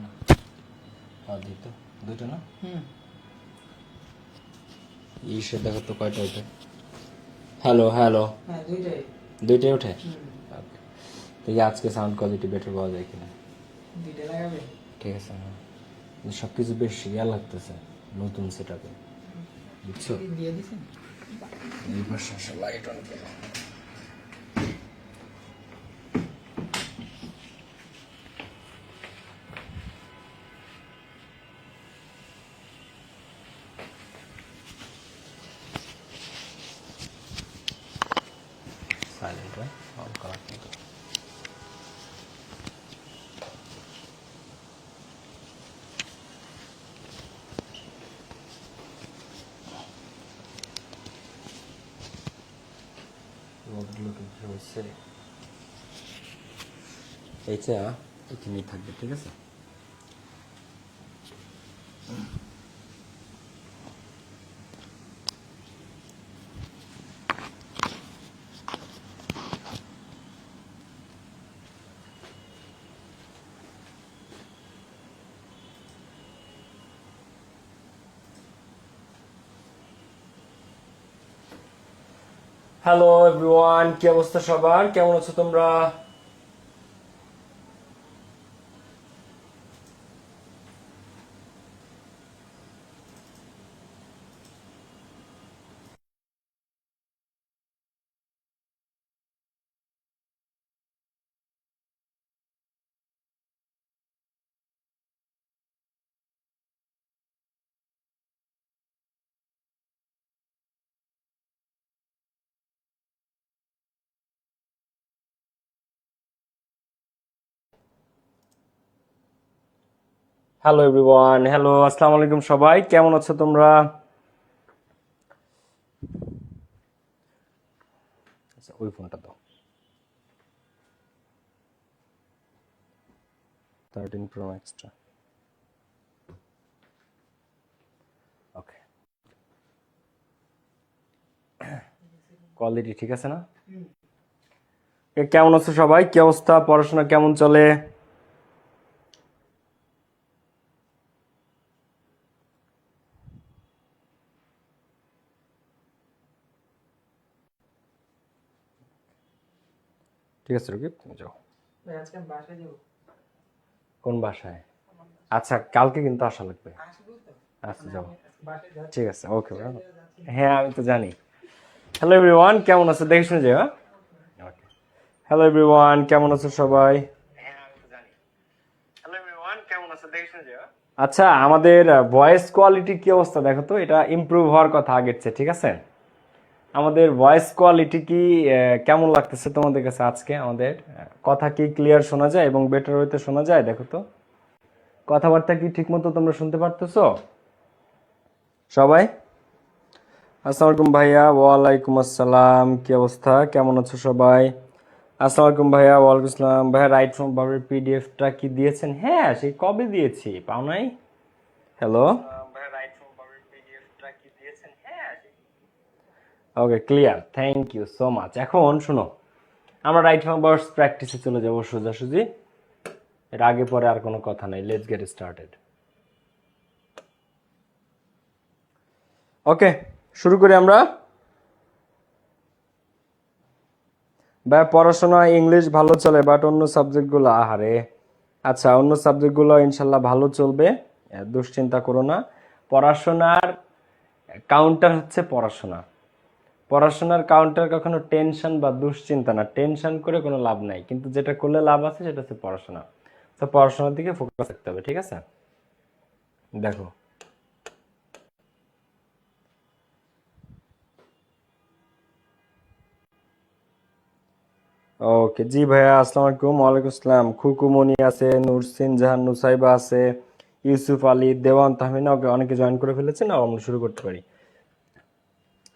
না দিত দুটো না ইসে দেখো তো কয়টা ওঠে। হ্যালো হ্যালো, দুইটাই ওঠে। দেখি আজকে সাউন্ড কোয়ালিটি বেটার পাওয়া যায় কিনা। ঠিক আছে, হ্যাঁ সব কিছু বেশ ইয়া লাগতেছে নতুন সেট আপে, বুঝছো? এই পাশে লাইট অন কেন? সাইলেন্ট অন করা কিন্তু হয়েছে এইটা এখানেই থাকবে, ঠিক আছে? হ্যালো এভরিওয়ান, কি অবস্থা সবার? কেমন আছো তোমরা? হ্যালো এভরিওয়ান, হ্যালো, আসসালামু আলাইকুম সবাই, কেমন আছো তোমরা? আচ্ছা ওই ফোনটা দাও, 13 Pro Max-টা। ওকে, কোয়ালিটি ঠিক আছে না? কেমন আছো সবাই? কি অবস্থা? পড়াশোনা কেমন চলে? ঠিক আছে রকিব, তুমি যাও। কোন বাসায়? আচ্ছা কালকে কিন্তু আসা লাগবে। আচ্ছা যাও, ঠিক আছে, ওকে। হ্যাঁ আমি তো জানি। হ্যালো এভরিওয়ান, কেমন আছো? দেখে শুনে যাও। ওকে, হ্যালো এভরিওয়ান, কেমন আছো সবাই? আচ্ছা আমাদের ভয়েস কোয়ালিটি কি অবস্থা দেখো তো, এটা ইমপ্রুভ হওয়ার কথা আগের চেয়ে, ঠিক আছে? আমাদের ভয়েস কোয়ালিটি কি কেমন লাগতেছে তোমাদের কাছে আজকে? আমাদের কথা কি ক্লিয়ার শোনা যায় এবং বেটার হইতে শোনা যায়? দেখো তো কথাবার্তা কি ঠিক মতো তোমরা শুনতে পারতেছো সবাই? আসসালামু আলাইকুম ভাইয়া। ওয়ালাইকুম আসসালাম, কি অবস্থা? কেমন আছো সবাই? আসসালামু আলাইকুম ভাইয়া। ওয়ালাইকুম আসসালাম ভাইয়া। রাইট ফ্রম বাবের পিডিএফটা কি দিয়েছেন? হ্যাঁ সেই কবে দিয়েছি, পাও নাই? Hello, okay clear, thank you so much. এখন শুনো, আমরা রাইট ফ্রম বার্স প্র্যাকটিসে চলে যাবো সোজাসুজি। এর আগে পরে আর কোনো কথা নাই, লেটস গেট স্টার্টেড। ওকে শুরু করি আমরা। ভাই পড়াশোনা ইংলিশ ভালো চলে, বাট অন্য সাবজেক্টগুলো আহারে। আচ্ছা অন্য সাবজেক্টগুলো ইনশাল্লাহ ভালো চলবে, দুশ্চিন্তা করো না। পড়াশোনার কাউন্টার হচ্ছে পড়াশোনা। পড়াশোনার কাউন্টার কখনো টেনশন বা দুশ্চিন্তা না। টেনশন করে কোনো লাভ নাই, কিন্তু যেটা করলে লাভ আছে সেটা হচ্ছে পড়াশোনা। তো পড়াশোনার দিকে ফোকাস রাখতে হবে, ঠিক আছে? দেখো ওকে জি ভাইয়া, আসসালামু আলাইকুম। ওয়ালাইকুম আসসালাম। খুকুমনি আছে, নুরসিন জাহান, নুসাইবা আছে, ইউসুফ আলী, দেওয়ান তাহমিনা, ওকে অনেকে জয়েন করে ফেলেছে না, আমরা শুরু করতে পারি।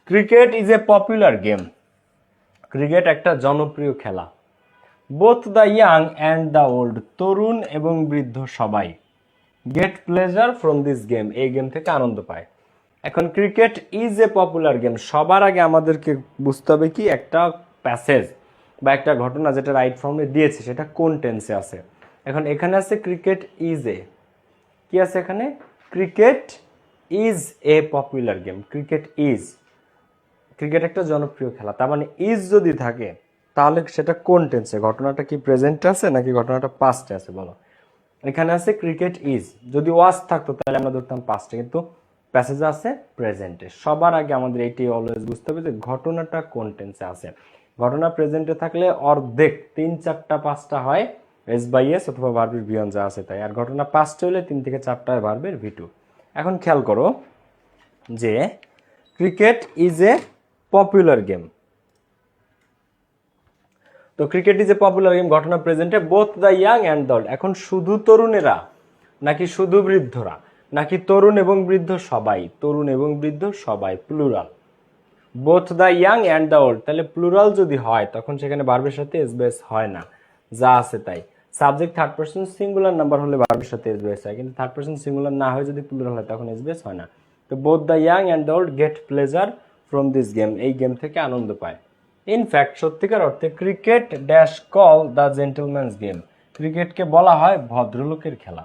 Cricket is a popular game. Cricket একটা জনপ্রিয় খেলা। Both the young and the old, তরুণ এবং বৃদ্ধ সবাই get pleasure from this game, এই গেম থেকে আনন্দ পায়। এখন cricket is a popular game, সবার আগে আমাদেরকে বুঝতে হবে কি একটা প্যাসেজ বা একটা ঘটনা যেটা রাইট ফর্মে দিয়েছে সেটা কোন টেন্সে আছে। এখন এখানে আছে ক্রিকেট ইজ এ, কি আছে এখানে, cricket is a popular game, cricket is, cricket একটা জনপ্রিয় খেলা, তার মানে ইজ যদি থাকে তাহলে সেটা কোন টেন্সে, ঘটনাটা কি প্রেজেন্টে আছে নাকি ঘটনাটা পাস্টে আছে বলো। এখানে আছে ক্রিকেট ইজ, যদি ওয়াজ থাকতো তাহলে আমরা ধরতাম পাস্টে, কিন্তু প্যাসেজে আছে প্রেজেন্টে। সবার আগে আমাদের এইটি অলওয়েজ বুঝতে হবে যে ঘটনাটা কোন টেন্সে আছে। ঘটনা প্রেজেন্টে থাকলে অর্ধেক 3, 4টা 5টা হয় এস বাই এস অথবা ভার্বের ভিয়ন যা আছে তাই, আর ঘটনা পাস্টে হলে 3 থেকে 4টা হয় ভার্বের ভি2। এখন খেয়াল করো যে cricket is a popular game, তো cricket is a popular game, ঘটনা প্রেজেন্টে, both the young and the old. এখন শুধু তরুণেরা নাকি শুধু বৃদ্ধরা নাকি তরুণ এবং বৃদ্ধ সবাই, তরুণ এবং বৃদ্ধ সবাই, plural, both the young and the old, তাহলে প্লুরাল যদি হয় তখন সেখানে ভার্বের সাথে এস বেস হয় না, যা আছে তাই। Subject third person singular number হলে ভার্বের সাথে এস বেস হয়, কিন্তু থার্ড পারসন সিঙ্গুলার না হয়ে যদি প্লুরাল হয় তখন এস বেস হয় না। তো both the young and the old gate pleasure from this game, এই গেম থেকে আনন্দ পায়। ইনফ্যাক্ট সত্যিকার অর্থে cricket dash call the gentleman's game, ক্রিকেটকে বলা হয় ভদ্রলোকের খেলা।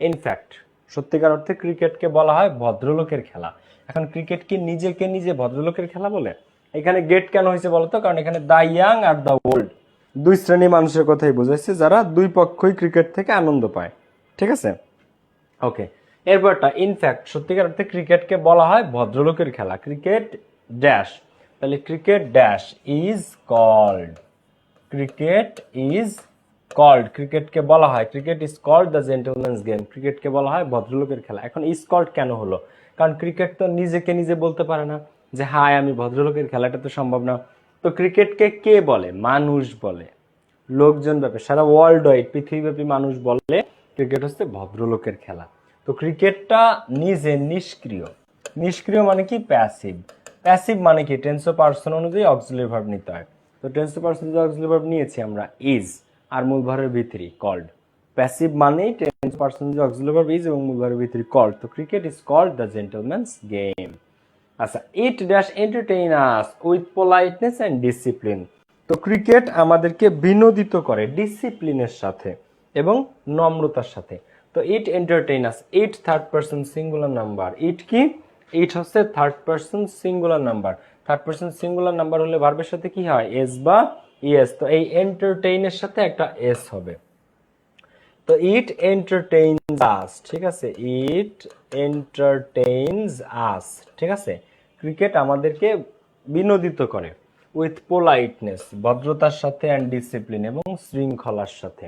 ইনফ্যাক্ট সত্যিকার অর্থে ক্রিকেটকে বলা হয় ভদ্রলোকের খেলা। এখন ক্রিকেট কি নিজেকে নিজে ভদ্রলোকের খেলা বলে? এখানে গেট কেন হয়েছে বলতো, কারণ এখানে the young are the old দুই শ্রেণীর মানুষের কথাই বোঝাইছে যারা দুই পক্ষই ক্রিকেট থেকে আনন্দ পায়, ঠিক আছে। ওকে, এরপরটা ইনফ্যাক্ট সত্যিকার অর্থে ক্রিকেটকে বলা হয় ভদ্রলোকের খেলা, ক্রিকেট ড্যাশ, তাহলে cricket dash is called, cricket is called, ক্রিকেটকে বলা হয়, cricket is called the gentleman's game, ক্রিকেটকে বলা হয় ভদ্রলোকের খেলা। এখন ইজ কল্ড কেন হলো, কারণ ক্রিকেট তো নিজেকে নিজে বলতে পারে না যে হাই আমি ভদ্রলোকের খেলা, এটা তো সম্ভব না। তো ক্রিকেটকে কে বলে, মানুষ বলে, লোকজন ব্যাপী সারা ওয়ার্ল্ড ওয়াইড পৃথিবীব্যাপী মানুষ বলে ক্রিকেট হচ্ছে ভদ্রলোকের খেলা। তো ক্রিকেটটা নিজে নিষ্ক্রিয়, নিষ্ক্রিয় মানে কি প্যাসিভ, প্যাসিভ মানে কি টেন্স অফ পারসন অনুযায়ী অক্সিলারি ভার্ব নিতে হয়। তো টেন্স অফ পারসন অনুযায়ী অক্সিলারি ভার্ব নিয়েছি আমরা ইজ আর মূল ভার্বের ভি3 কল্ড। প্যাসিভ মানেই টেন্স পারসন অনুযায়ী অক্সিলারি ভার্ব ইজ এবং মূল ভার্বের ভি3 কল্ড। তো cricket is called the gentleman's game. আচ্ছা, it dash entertain us with politeness and discipline, তো ক্রিকেট আমাদেরকে বিনোদিত করে ডিসিপ্লিনের সাথে এবং নম্রতার সাথে। তো it entertain us, it third person singular number, it কি, ইট হচ্ছে third person singular number, third person singular number হলে ভার্বের সাথে কি হয় এস বা ইএস, তো এই এন্টারটেইনের সাথে একটা এস হবে। তো ইট এন্টারটেইনস আস, ঠিক আছে, ইট এন্টারটেইনস আস, ঠিক আছে, ক্রিকেট আমাদেরকে বিনোদিত করে উইথ পোলাইটনেস ভদ্রতার সাথে অ্যান্ড ডিসিপ্লিন এবং শৃঙ্খলার সাথে,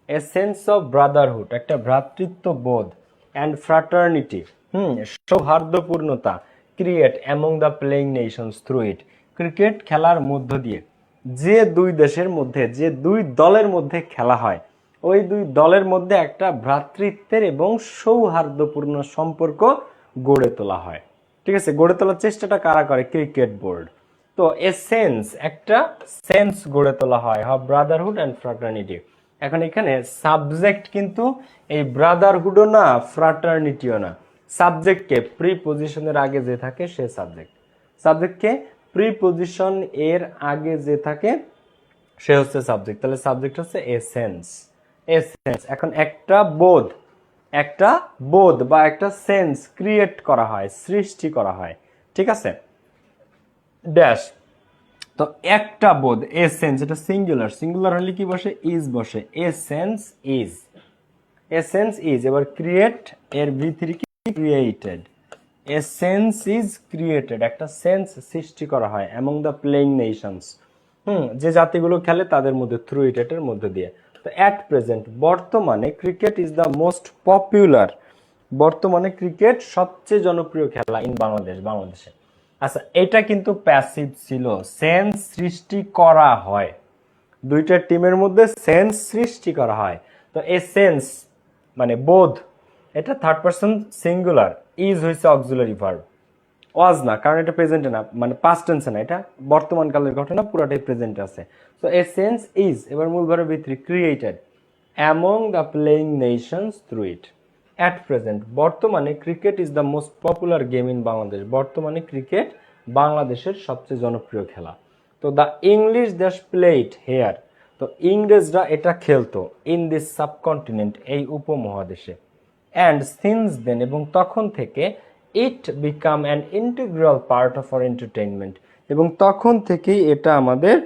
এ সেন্স অফ ব্রাদারহুড একটা ভ্রাতৃত্ব বোধ, অ্যান্ড ফ্র্যাটার্নিটি সৌহার্দ্যপূর্ণতা, create among the playing nations through it, cricket খেলার মধ্য দিয়ে যে দুই দেশের মধ্যে যে দুই দলের মধ্যে খেলা হয় ওই দুই দলের মধ্যে একটা ভ্রাতৃত্বের এবং সৌহার্দ্যপূর্ণ সম্পর্ক গড়ে তোলা হয়, ঠিক আছে। গড়ে তোলার চেষ্টাটা কারা করে, ক্রিকেট বোর্ড। তো এ সেন্স একটা সেন্স গড়ে তোলা হয় অফ ব্রাদারহুড অ্যান্ড ফ্র্যাটার্নিটি। এখন এখানে সাবজেক্ট কিন্তু এই ব্রাদারহুডও না ফ্র্যাটার্নিটিও না, সাবজেক্টকে প্রিপজিশনের আগে যে থাকে সে সাবজেক্ট, সাবজেক্টকে প্রিপজিশন এর আগে যে থাকে সে হচ্ছে সাবজেক্ট, তাহলে সাবজেক্ট হচ্ছে এসেন্স, এসেন্স। এখন একটা বোধ বা একটা সেন্স ক্রিয়েট করা হয়, সৃষ্টি করা হয়, ঠিক আছে, ড্যাশ, তো একটা বোধ এসেন্স, এটা সিঙ্গুলার, সিঙ্গুলার হলে কি বসে ইজ বসে, এসেন্স ইজ, এসেন্স ইজ। এবার ক্রিয়েট এর ভি3 কি ক্রিয়েটেড, এসেন্স ইজ ক্রিয়েটেড একটা সেন্স সৃষ্টি করা হয় অ্যামং দ্য প্লেইং নেশনস, যে জাতিগুলো খেলে তাদের মধ্যে, থ্রু ইট এর মধ্যে দিয়ে। তো অ্যাট প্রেজেন্ট বর্তমানে cricket is the most popular, বর্তমানে ক্রিকেট সবচেয়ে জনপ্রিয় খেলা ইন বাংলাদেশ, বাংলাদেশে। আচ্ছা, এটা কিন্তু প্যাসিভ ছিল, সেন্স সৃষ্টি করা হয়, দুইটা টিমের মধ্যে সেন্স সৃষ্টি করা হয়। তো এই সেন্স মানে বোধ, এটা থার্ড পারসন সিঙ্গুলার, ইজ হয়েছে অক্সিলারি ভার্ব, ওয়াজ না কারণ এটা প্রেজেন্টে না, মানে পাস্ট টেন্সে না, এটা বর্তমান কালের ঘটনা, পুরোটাই প্রেজেন্টে আছে। সো এ সেন্স ইজ, এবার মূল ভার্ব ভি3 created among the playing nations through it. At present বর্তমানে cricket is the most popular game in Bangladesh, বর্তমানে ক্রিকেট বাংলাদেশের সবচেয়ে জনপ্রিয় খেলা। তো the English dash played here, তো ইংরেজরা এটা খেলতো ইন দিস সাবকন্টিনেন্ট, এই উপমহাদেশে। অ্যান্ড সিন্স দেন, এবং তখন থেকে it became an integral part of our entertainment, এবং তখন থেকেই এটা আমাদের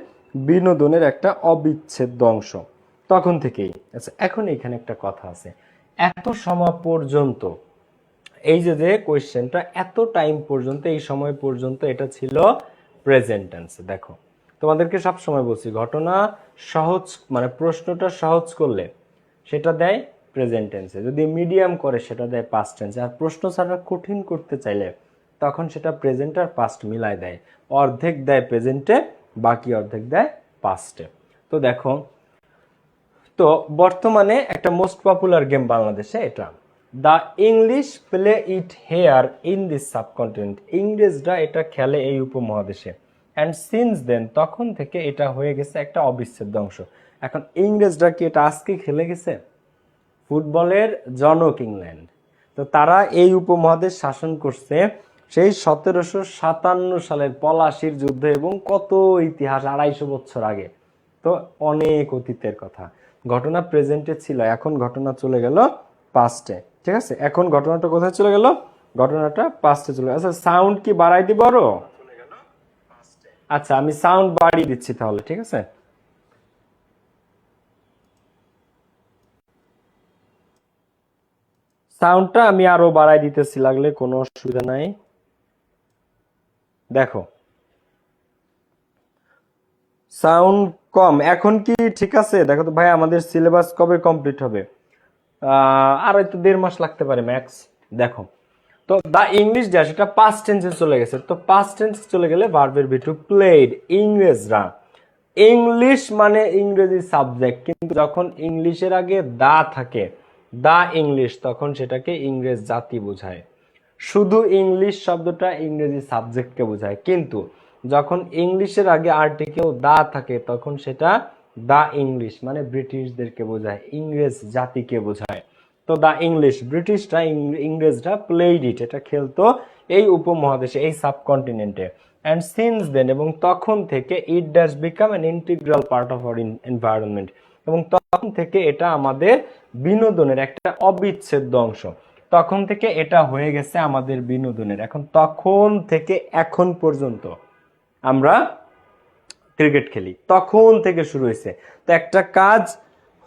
বিনোদনের একটা অবিচ্ছেদ্য অংশ, তখন থেকেই। আচ্ছা, এখন এখানে একটা কথা আছে, এত সময় পর্যন্ত, এই যে যে কোয়েশ্চেনটা, এত টাইম পর্যন্ত, এই সময় পর্যন্ত, এটা ছিল প্রেজেন্ট টেন্সে। দেখো তোমাদেরকে সব সময় বলছি, ঘটনা সহজ মানে প্রশ্নটা সহজ করলে সেটা দেয় প্রেজেন্ট টেন্সে, যদি মিডিয়াম করে সেটা দেয় পাস্ট টেন্সে, আর প্রশ্ন ছাড়া কঠিন করতে চাইলে তখন সেটা প্রেজেন্ট আর পাস্ট মিলাই দেয়, অর্ধেক দেয় প্রেজেন্টে, বাকি অর্ধেক দেয় পাস্টে। তো দেখো, তো বর্তমানে একটা মোস্ট পপুলার গেম বাংলাদেশে এটা, the English play it here in this subcontinent, ইংরেজরা এটা খেলে এই উপমহাদেশে। অ্যান্ড সিন্স দেন, তখন থেকে এটা হয়ে গেছে একটা অবিচ্ছেদ্য অংশ। এখন ইংরেজরা কি এটা আজকে খেলে গেছে? ফুটবলের জনক ইংল্যান্ড, তো তারা এই উপমহাদেশ শাসন করছে সেই 1757 সালের পলাশির যুদ্ধ, এবং কত ইতিহাস, 250 বছর আগে। তো অনেক অতীতের কথা, ঘটনা প্রেজেন্টে ছিল, এখন ঘটনা চলে গেল পাস্টে। ঠিক আছে, এখন ঘটনাটা কোথায় চলে গেল? ঘটনাটা পাস্টে চলে গেল। আচ্ছা, সাউন্ড কি বাড়াই দিব আরো? আচ্ছা, আমি সাউন্ড বাড়িয়ে দিচ্ছি তাহলে, ঠিক আছে। সাউন্ডটা আমি আরো বাড়াই দিতেছি, লাগলে কোনো অসুবিধা নাই। দেখো সাউন্ড কম এখন কি ঠিক আছে? দেখো তো ভাই, আমাদের সিলেবাস কবে কমপ্লিট হবে? আর হয়তো 1.5 মাস লাগতে পারে ম্যাক্স। দেখো, তো দা ইংলিশ যা, সেটা পাস্ট টেন্সে চলে গেছে, তো পাস্ট টেন্সে চলে গেলে ভার্বের ভিতর প্লেড, ইংরেজরা। ইংলিশ মানে ইংরেজি সাবজেক্ট, কিন্তু যখন ইংলিশের আগে দা থাকে, দা ইংলিশ, তখন সেটাকে ইংরেজ জাতি বোঝায়। শুধু ইংলিশ শব্দটা ইংরেজি সাবজেক্টকে বোঝায়, কিন্তু যখন ইংলিশের আগে আর্টিকেল দা থাকে, তখন সেটা দা ইংলিশ মানে ব্রিটিশদেরকে বোঝায়, ইংরেজ জাতিকে বোঝায়। তো দা ইংলিশ, ব্রিটিশরা, ইংরেজরা প্লেড ইট, এটা খেলতো এই উপমহাদেশে, এই সাবকন্টিনেন্টে। অ্যান্ড সিন্স দেন, এবং তখন থেকে it dash become an integral part of our environment, এবং তখন থেকে এটা আমাদের বিনোদনের একটা অবিচ্ছেদ্য অংশ, তখন থেকে এটা হয়ে গেছে আমাদের বিনোদনের। এখন তখন থেকে এখন পর্যন্ত আমরা ক্রিকেট খেলি, তখন থেকে শুরু হয়েছে। তো একটা কাজ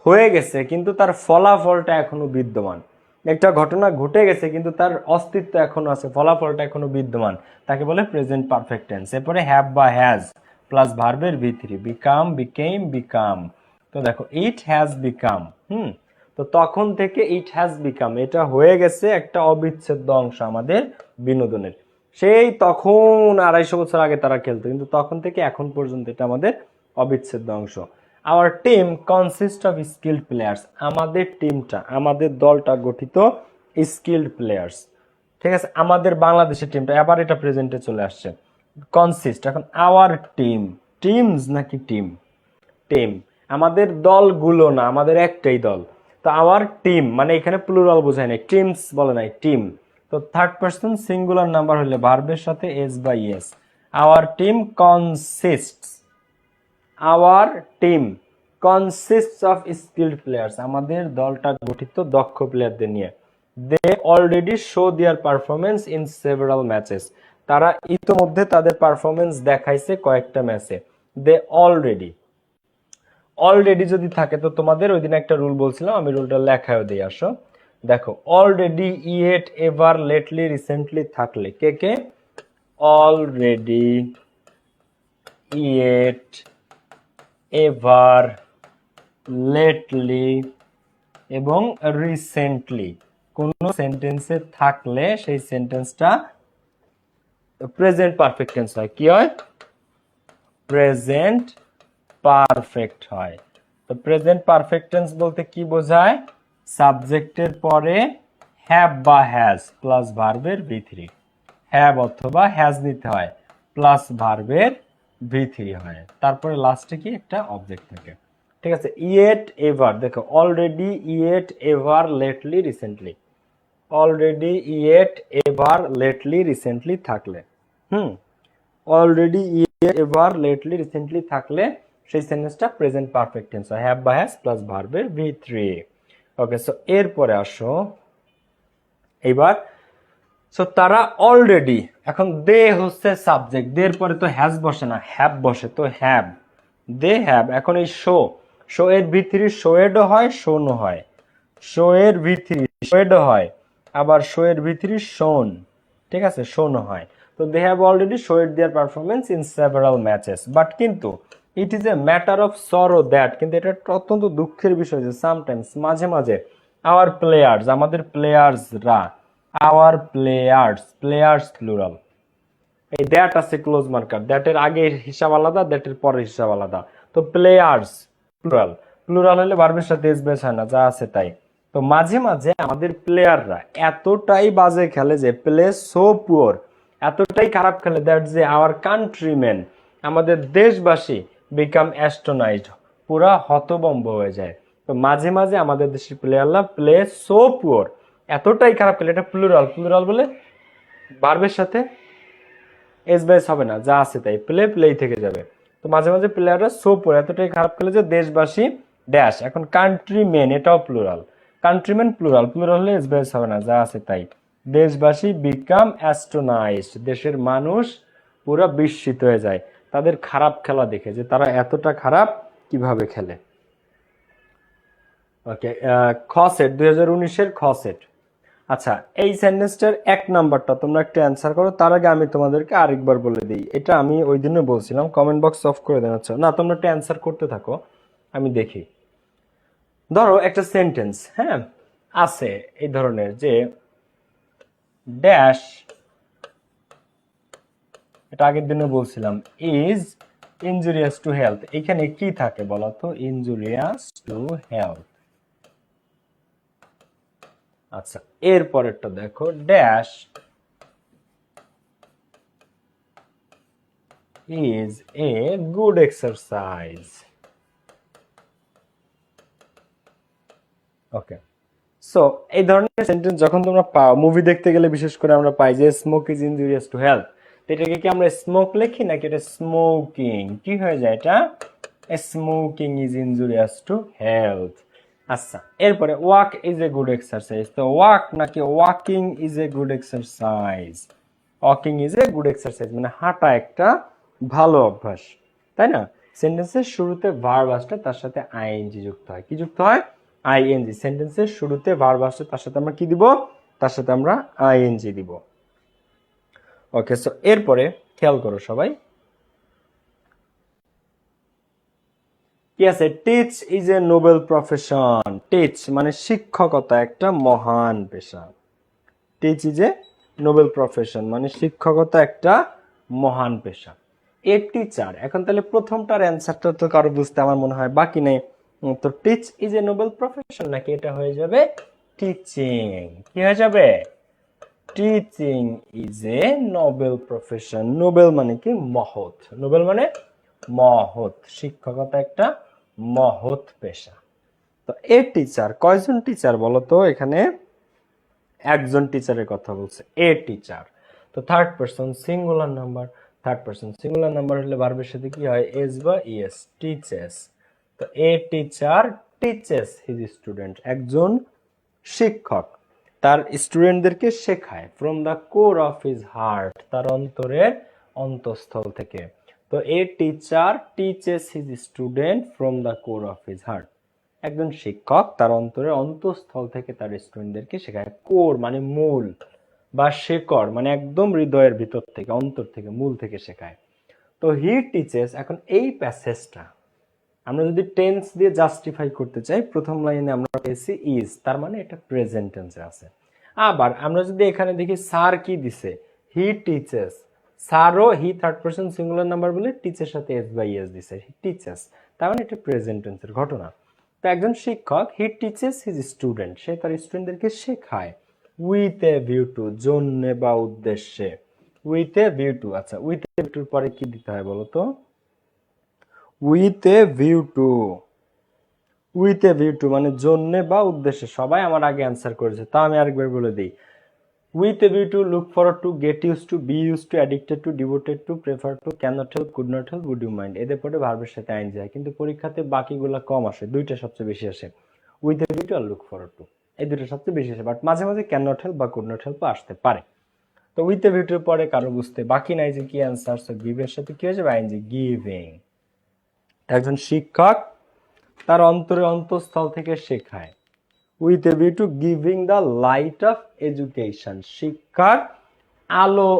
হয়ে গেছে কিন্তু তার ফলাফলটা এখনো বিদ্যমান, একটা ঘটনা ঘটে গেছে কিন্তু তার অস্তিত্ব এখনো আছে, ফলাফলটা এখনো বিদ্যমান, তাকে বলে প্রেজেন্ট পারফেক্ট টেন্স। এরপরে হ্যাভ বা হ্যাজ প্লাস ভার্বের ভি3, বিকাম, বিকেম, বিকাম। তো দেখো ইট হ্যাজ বিকাম, তো তখন থেকে ইট হ্যাজ বিকাম, এটা হয়ে গেছে একটা অবিচ্ছেদ্য অংশ আমাদের বিনোদনের। সেই তখন 250 বছর আগে তারা খেলতো, কিন্তু তখন থেকে এখন পর্যন্ত এটা আমাদের অবিচ্ছেদ্য অংশ। Our team consist of skilled players, আমাদের টিমটা, আমাদের দলটা গঠিত স্কিল্ড প্লেয়ার্স। ঠিক আছে, আমাদের বাংলাদেশের টিমটা, এবার এটা প্রেজেন্টে চলে আসছে, কনসিস্ট। এখন আওয়ার টিম, টিমস নাকি টিম? টিম, আমাদের দলগুলো না, আমাদের একটাই দল। তো আওয়ার টিম মানে এখানে প্লুরাল বোঝায় নাই, টিমস বলে নাই, টিম। তো থার্ড পারসন সিঙ্গুলার নাম্বার হলে ভার্বের সাথে এস বা ES. Our team consists, our team consists of skilled players, আমাদের দলটা গঠিত দক্ষ প্লেয়ারদের নিয়ে। They already show their performance in several matches, তারা ইতোমধ্যে তাদের পারফরমেন্স দেখাইছে কয়েকটা ম্যাচে। দে অলরেডি, অলরেডি যদি থাকে, তো তোমাদের ওই দিন একটা রুল বলছিলাম, আমি রুলটা লেখায় দিয়ে আসো। দেখো already, yet, ever, lately, recently থাকলে কে কে? অলরেডি, ইয়েট, এভার, লেটলি এবং রিসেন্টলি কোন সেন্টেন্সে থাকলে সেই সেন্টেন্সটা প্রেজেন্ট পারফেক্ট টেন্স হয়। কি হয়? প্রেজেন্ট পারফেক্ট হয়। তো প্রেজেন্ট পারফেক্ট টেন্স বলতে কি বোঝায়? সাবজেক্টের পরে হ্যাভ বা হ্যাজ প্লাস ভার্বের ভি3, হ্যাভ অথবা হ্যাজ নিতে হয়, প্লাস ভার্বের ভি3 হয়, তারপরে লাস্টে কি একটা অবজেক্ট থাকে। ঠিক আছে, ইয়েট, এভার, দেখো already, yet, ever, lately, recently. Already, yet, ever, lately, recently থাকলে, already, yet, ever, lately, recently থাকলে সেই সেন্টেন্সটা প্রেজেন্ট পারফেক্ট টেন্স হয়, হ্যাভ বা হ্যাজ প্লাস ভার্বের V3। ওকে, সো এরপরে আসো এইবার, সো তারা অলরেডি, এখন দে হচ্ছে সাবজেক্ট, দের পরে তো হ্যাজ বসে না, হ্যাভ বসে, তো হ্যাভ, দে হ্যাভ। এখন এই শো এর V3 শোয়েডও হয়, শোনও হয়, শো এর V3 শোয়েডও হয়, আবার শো এর V3 শোন, ঠিক আছে, শোনও হয়। তো they have already showed their performance in several matches, but কিন্তু it is a matter of sorrow that, কিন্তু এটা একটা অত্যন্ত দুঃখের বিষয় যে সামটাইমস, মাঝে মাঝে, আওয়ার প্লেয়ার্স, আমাদের প্লেয়ার্সরা, আওয়ার প্লেয়ার্স প্লুরাল, এই দ্যাট আছে ক্লোজ মার্কার, দ্যাটের আগের হিসাব আলাদা, দ্যাটের পরের হিসাব আলাদা। তো প্লেয়ার্স প্লুরাল, প্লুরাল হলে ভার্বের সাথে এস বেস হয় না, যা আছে তাই। তো মাঝে মাঝে আমাদের প্লেয়াররা এতটাই বাজে খেলে যে, প্লে সো পুয়ার, এতটাই খারাপ খেলে, দ্যাট যে আওয়ার কান্ট্রিম্যান, আমাদের দেশবাসী, বিকাম অ্যাস্টোনাইজড, পুরা হতবম্ব হয়ে যায়। তো মাঝে মাঝে আমাদের দেশের প্লেয়াররা প্লে সো পুয়ার, এতটাই খারাপ খেলে, এটা প্লুরাল, প্লুরাল বলে ভার্বের সাথে এস বাইস হবে না, যা আছে তাই, প্লেই থেকে যাবে। তো মাঝে মাঝে প্লেয়াররা সো পুয়ার, এতটাই খারাপ খেলে যে দেশবাসী ড্যাশ, এখন কান্ট্রিম্যান এটাও প্লুরাল, কান্ট্রিম্যান প্লুরাল, প্লুরাল হলে এস বাইস হবে না, যা আছে তাই, দেশবাসী বিকাম অ্যাস্টোনাইজড, দেশের মানুষ পুরো বিস্মিত হয়ে যায় তাদের খারাপ খেলা দেখে, যে তারা এতটা খারাপ কিভাবে খেলে। ওকে, খ সেট 2019-এর খ সেট। আচ্ছা, এই সেন্টেন্সটার 1 নাম্বারটা তোমরা একটু অ্যান্সার করো, তার আগে আমি তোমাদেরকে আরেকবার বলে দিই, এটা আমি ওই দিনে বলছিলাম, কমেন্ট বক্স অফ করে দেন। আচ্ছা না, তোমরা একটু অ্যান্সার করতে থাকো, আমি দেখি। ধরো একটা সেন্টেন্স, হ্যাঁ, আছে এই ধরনের যে ড্যাশ, এটা আগের দিনে বলছিলাম, ইজ ইনজুরিয়াস টু হেলথ, এখানে কি থাকে বলো তো, ইনজুরিয়াস টু হেলথ। আচ্ছা, এরপরেরটা দেখো, dash is a good exercise. Okay, so এই ধরনের সেন্টেন্স যখন তোমরা পাও, মুভি দেখতে গেলে বিশেষ করে আমরা পাই যে smoke is injurious to health, এটাকে কি আমরা স্মোক লিখি নাকি এটা স্মোকিং, কি হয়ে যায়, এটা smoking is injurious to health. আচ্ছা, এরপরে walk is a good exercise, তো ওয়াক নাকি walking is a good exercise, walking is a good exercise মানে হাঁটা একটা ভালো অভ্যাস, তাই না? সেন্টেন্সের শুরুতে ভার্ব আসলে তার সাথে আইএনজি যুক্ত হয়, কি যুক্ত হয়, আইএনজি। সেন্টেন্সের শুরুতে ভার্ব আসলে তার সাথে আমরা কি দিব, তার সাথে আমরা আইএনজি দিব। ওকে, সো এরপরে খেয়াল করো সবাই, কি আছে, teach is a noble profession, teach মানে শিক্ষকতা একটা মহান পেশা, teach is a noble profession মানে শিক্ষকতা একটা মহান পেশা। এ টিচার, এখন তাহলে প্রথমটার অ্যান্সারটা তো কারো বুঝতে আমার মনে হয় বাকি নেই, তো teach is a noble profession নাকি এটা হয়ে যাবে টিচিং, কি হয়ে যাবে, teaching is a noble profession, Nobel মানে কি মহৎ, নোবেল মানে মহৎ, শিক্ষকতা একটা মহৎ পেশা। তো এ টিচার, কয়জন টিচার বলো তো, এখানে একজন টিচারের কথা বলছে, এ টিচার। তো third person singular number, third person singular number হলে ভার্বের সাথে কি হয়, এস বা ইএস, টিচেস। তো a teacher teaches his student, একজন শিক্ষক তার স্টুডেন্টদেরকে শেখায়, from the core of his heart, তার অন্তরের অন্তঃস্থল থেকে। তো a teacher teaches his student from the core of his heart, একজন শিক্ষক তার অন্তরের অন্তঃস্থল থেকে তার স্টুডেন্টদেরকে শেখায়, কোর মানে মূল বা শেকড় মানে একদম হৃদয়ের ভিতর থেকে, অন্তর থেকে, মূল থেকে শেখায়। তো হি টিচেস, এখন এই প্যাসেজটা আমরা যদি টেন্স দিয়ে জাস্টিফাই করতে চাই, প্রথম লাইনে আমরা পেয়েছি ইজ, তার মানে এটা প্রেজেন্ট টেন্সে আছে। আবার আমরা যদি এখানে দেখি স্যার কি দিছে, হি টিচেস, স্যারও he third person singular number বলে টিচের সাথে এস বাই এস দিছে, হি টিচেস, তার মানে এটা প্রেজেন্ট টেন্সের ঘটনা। তো একজন শিক্ষক, হি টিচেস হিজ স্টুডেন্ট, সে তার স্টুডেন্টদেরকে শেখায়, উইথ এ ভিউ টু, জন্যে বা উদ্দেশ্যে, উইথ এ ভিউ টু। আচ্ছা, উইথ এ ভিউ টুর পরে কি দিতে হয় বলো তো, with a view two, with a view two মানে জন্যে বা উদ্দেশ্যে। সবাই আমার আগে অ্যান্সার করেছে, তা আমি আরেকবার বলে দিই, with a view to, look forward to, get use to, be use to, addicted to, devoted to, prefer to, can not help, could not help, would you mind, এদের পরে ভার্বের সাথে আইন যায়। কিন্তু পরীক্ষাতে বাকিগুলো কম আসে, দুইটা সবচেয়ে বেশি আসে, উইথ এ ভিউ টু আর লুক ফরওয়ার্ড টু, এই দুটো সবচেয়ে বেশি আসে। বাট মাঝে মাঝে ক্যান নট হেল্প বা কুড নট হেল্প আসতে পারে। তো উইথ এ ভিউ টুর পরে কারো বুঝতে বাকি নাই যে কি অ্যান্সার, সো গিভের সাথে কি হয়ে যাবে আইএনজি, গিভিং। একজন শিক্ষক তার অন্তঃস্থল থেকে শেখায়, with a view two giving the light of education, শিক্ষার আলো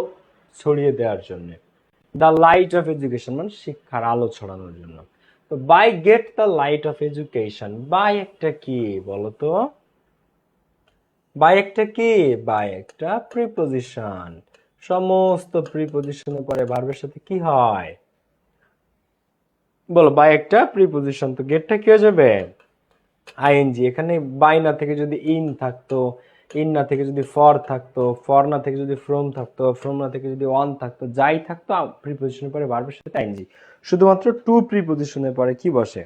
ছড়িয়ে দেওয়ার জন্য, দ্য লাইট অফ এডুকেশন মানে শিক্ষার আলো ছড়ানোর জন্য। তো by get the light of education, by একটা কি বলতো, বাই একটা কি, বাই একটা প্রিপোজিশন। সমস্ত প্রিপোজিশনের পরে ভার্বের সাথে কি হয় বলো, বাই একটা প্রিপোজিশন। তো গেটটা কি হয়ে যাবে আইএনজি। এখানে বাই না থেকে যদি ইন থাকতো, ইন না থেকে যদি ফর থাকতো, ফর না থেকে যদি ফ্রম থাকতো, ফ্রম না থেকে যদি অন থাকতো, যাই থাকতো প্রিপোজিশনের পরে ভার্বের সাথে আইএনজি। শুধুমাত্র টু প্রিপোজিশনের পরে কি বসে,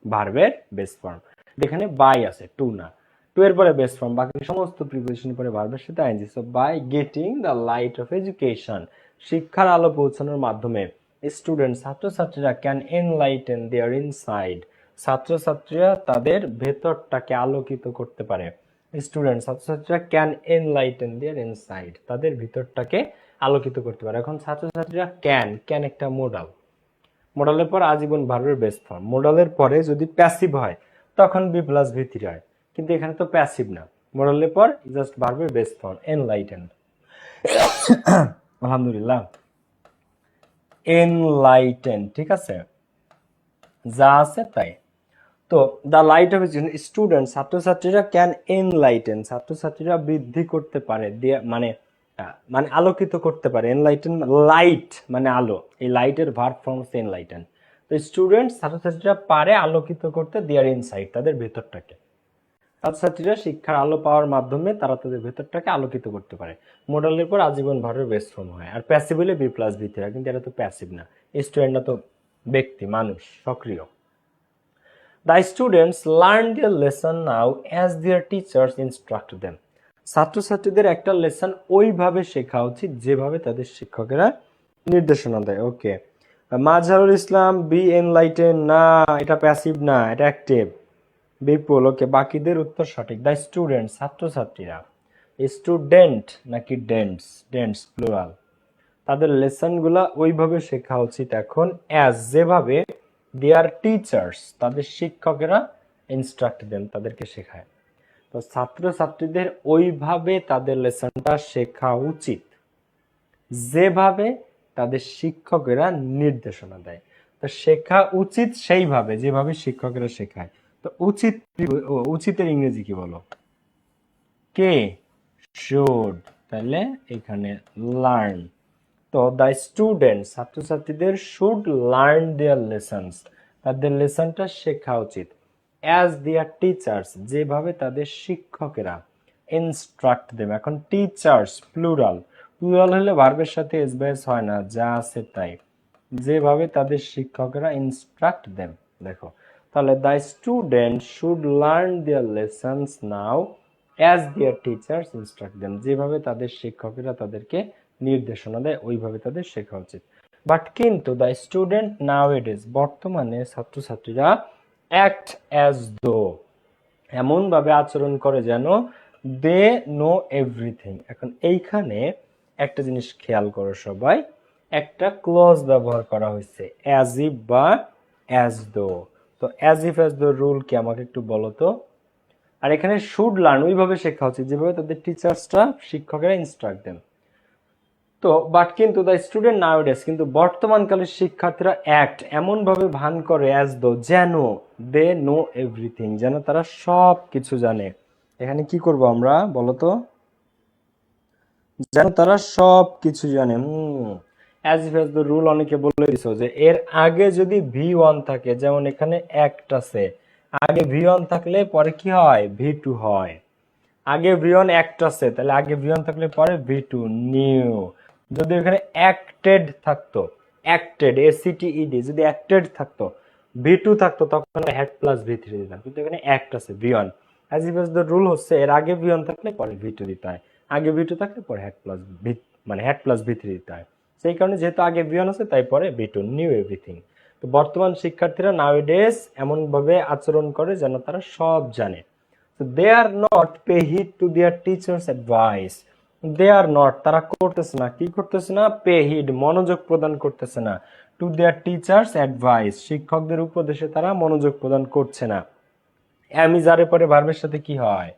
ভার্বের বেস ফর্ম। এখানে বাই আছে, টু না, টু এর পরে বেস ফর্ম, বাকি সমস্ত প্রিপোজিশনের পরে ভার্বের সাথে ING. So by getting the light of education, শিক্ষার আলো পৌঁছানোর মাধ্যমে, স্টুডেন্ট ছাত্রছাত্রীরা ক্যান এনলাইটেন দেয়ার ইনসাইড, ছাত্রছাত্রীরা তাদের ভেতরটাকে আলোকিত করতে পারে। স্টুডেন্ট ছাত্রছাত্রীরা ক্যান এনলাইটেন দেয়ার ইনসাইড, তাদের ভিতরটাকে আলোকিত করতে পারে। এখন ছাত্রছাত্রীরা ক্যান, ক্যান একটা মোডাল, মোডালের পর আজীবন ভার্বের বেস ফর্ম, মোডালের পরে যদি প্যাসিভ হয় তখন বি প্লাস ভি থ্রি হয়, কিন্তু এখানে তো প্যাসিভ না, মোডালের পর জাস্ট ভার্বের বেস ফর্ম এনলাইটেন। আলহামদুলিল্লাহ, এনলাইটেন, ঠিক আছে, যা আছে তাই। তো দ্য লাইট অফ স্টুডেন্ট, ছাত্রছাত্রীরা ক্যান এনলাইটেন, ছাত্রছাত্রীরা বৃদ্ধি করতে পারে, মানে মানে আলোকিত করতে পারে। এনলাইটেন লাইট মানে আলো, এই লাইটের ভার্ব ফর্ম হচ্ছে এনলাইটেন। তো স্টুডেন্ট ছাত্রছাত্রীরা পারে আলোকিত করতে দেয়ার ইনসাইড, তাদের ভেতরটাকে। ছাত্রছাত্রীরা শিক্ষার আলো পাওয়ার মাধ্যমে তারা তাদের ভেতরটাকে আলোকিত করতে পারে। মোডালের পর আজীবন ভার্বের বেস ফর্ম হয়। আর প্যাসিভ হলে বি প্লাস বি থ্রি, কিন্তু এটা তো প্যাসিভ না, স্টুডেন্টরা তো ব্যক্তি, মানুষ, সক্রিয়। The students learn their lesson now as their teachers instruct them. ছাত্রছাত্রীদের একটা লেসন ওইভাবে শেখা উচিত যেভাবে তাদের শিক্ষকেরা নির্দেশনা দেয়। ওকে, মাজহারুল ইসলাম বি এনলাইটেন, না এটা প্যাসিভ না, এটা অ্যাক্টিভ। বিপুল, ওকে, বাকিদের উত্তর সঠিক। দ্য স্টুডেন্ট ছাত্রছাত্রীরা, স্টুডেন্ট নাকি ডেন্টস, ডেন্টস প্লুরাল, তাদের লেসনগুলা ওইভাবে শেখা উচিত এখন অ্যাজ যেভাবে দেয়ার টিচার্স তাদের শিক্ষকেরা ইনস্ট্রাক্ট দেন তাদেরকে শেখায়। তো ছাত্রছাত্রীদের ওইভাবে তাদের লেসনটা শেখা উচিত যেভাবে তাদের শিক্ষকেরা নির্দেশনা দেয়। তো শেখা উচিত সেইভাবে যেভাবে শিক্ষকেরা শেখায়। তো উচিত, উচিতের ইংরেজি কি বলো, কে, শুড, তাহলে এখানে লার্ন। তো দ্য স্টুডেন্ট ছাত্রছাত্রীদের শুড লার্ন দেয়ার লেসনস, তাদের লেসনটা শেখা উচিত অ্যাজ দেয়ার টিচার্স যেভাবে তাদের শিক্ষকেরা ইনস্ট্রাক্ট দেম। এখন টিচার্স প্লুরাল, প্লুরাল হলে ভার্বের সাথে এস বাই এস হয় না, যা আছে তাই, যেভাবে তাদের শিক্ষকেরা ইনস্ট্রাক্ট দেম। দেখো তাহলে the student should learn their lessons now as their teachers instruct them, যেভাবে তাদের শিক্ষকেরা তাদেরকে নির্দেশনা দেয় ওইভাবে তাদের শেখা উচিত। বাট কিন্তু the student now it is, বর্তমানে ছাত্রছাত্রীরা অ্যাক্ট অ্যাজ দো, এমন ভাবে আচরণ করে যেন দে নো এভরিথিং। এখন এইখানে একটা জিনিস খেয়াল করো সবাই, একটা ক্লজ ব্যবহার করা হয়েছে অ্যাজ ইফ বা অ্যাজ দো। তো as if as though rule কি আমাকে একটু বলো তো। আর এখানে শুড লার্ন ওইভাবে শেখা উচিত যেভাবে তাদের টিচার্সরা শিক্ষকেরা ইনস্ট্রাক্ট দেন। তো বাট কিন্তু দ্য স্টুডেন্ট নাওডেজ, কিন্তু বর্তমানকালের শিক্ষার্থীরা অ্যাক্ট এমন ভাবে ভান করে অ্যাজ দো যেন দে নো এভরিথিং, যেন তারা সব কিছু জানে। এখানে কি করব আমরা বলো তো, যেন তারা সব কিছু জানে। As if as the rule অনেকে বলে দিছো যে এর আগে যদি ভি ওয়ান থাকে, যেমন এখানে অ্যাক্ট আছে, আগে ভি ওয়ান থাকলে পরে কি হয় ভি টু হয়। আগে ভি ওয়ান অ্যাক্ট আছে তাহলে আগে ভি ওয়ান থাকলে পরে ভি টু নিউ। যদি এখানে অ্যাক্টেড থাকতো, অ্যাক্টেড এসিটিইডি, যদি অ্যাক্টেড থাকতো ভি টু থাকতো তখন হ্যাড প্লাস ভি থ্রি দিতাম, কিন্তু এখানে অ্যাক্ট আছে V one. As if as the rule হচ্ছে এর আগে ভি ওয়ান থাকলে পরে ভি টু দিতে হয়। আগে ভি টু থাকলে পরে হ্যাড প্লাস ভি, মানে হ্যাড প্লাস ভি থ্রি দিতে হয়। সেই কারণে যেহেতু আগে ভি ওয়ান আছে তাই পরে ভি টু, নিউ এভরিথিং। তো বর্তমান শিক্ষার্থীরা নাউএডেজ এমনভাবে আচরণ করে যেন তারা সব জানে। তো they are not pay heed to their teachers' advice. They are not, তারা করতেছে না, কি করতেছে না, পে হিড, মনোযোগ প্রদান করতেছে না, টু দেয়ার টিচার্স অ্যাডভাইস, শিক্ষকদের উপদেশে তারা মনোযোগ প্রদান করছে না। অ্যামিজারের পরে ভার্বের সাথে কি হয়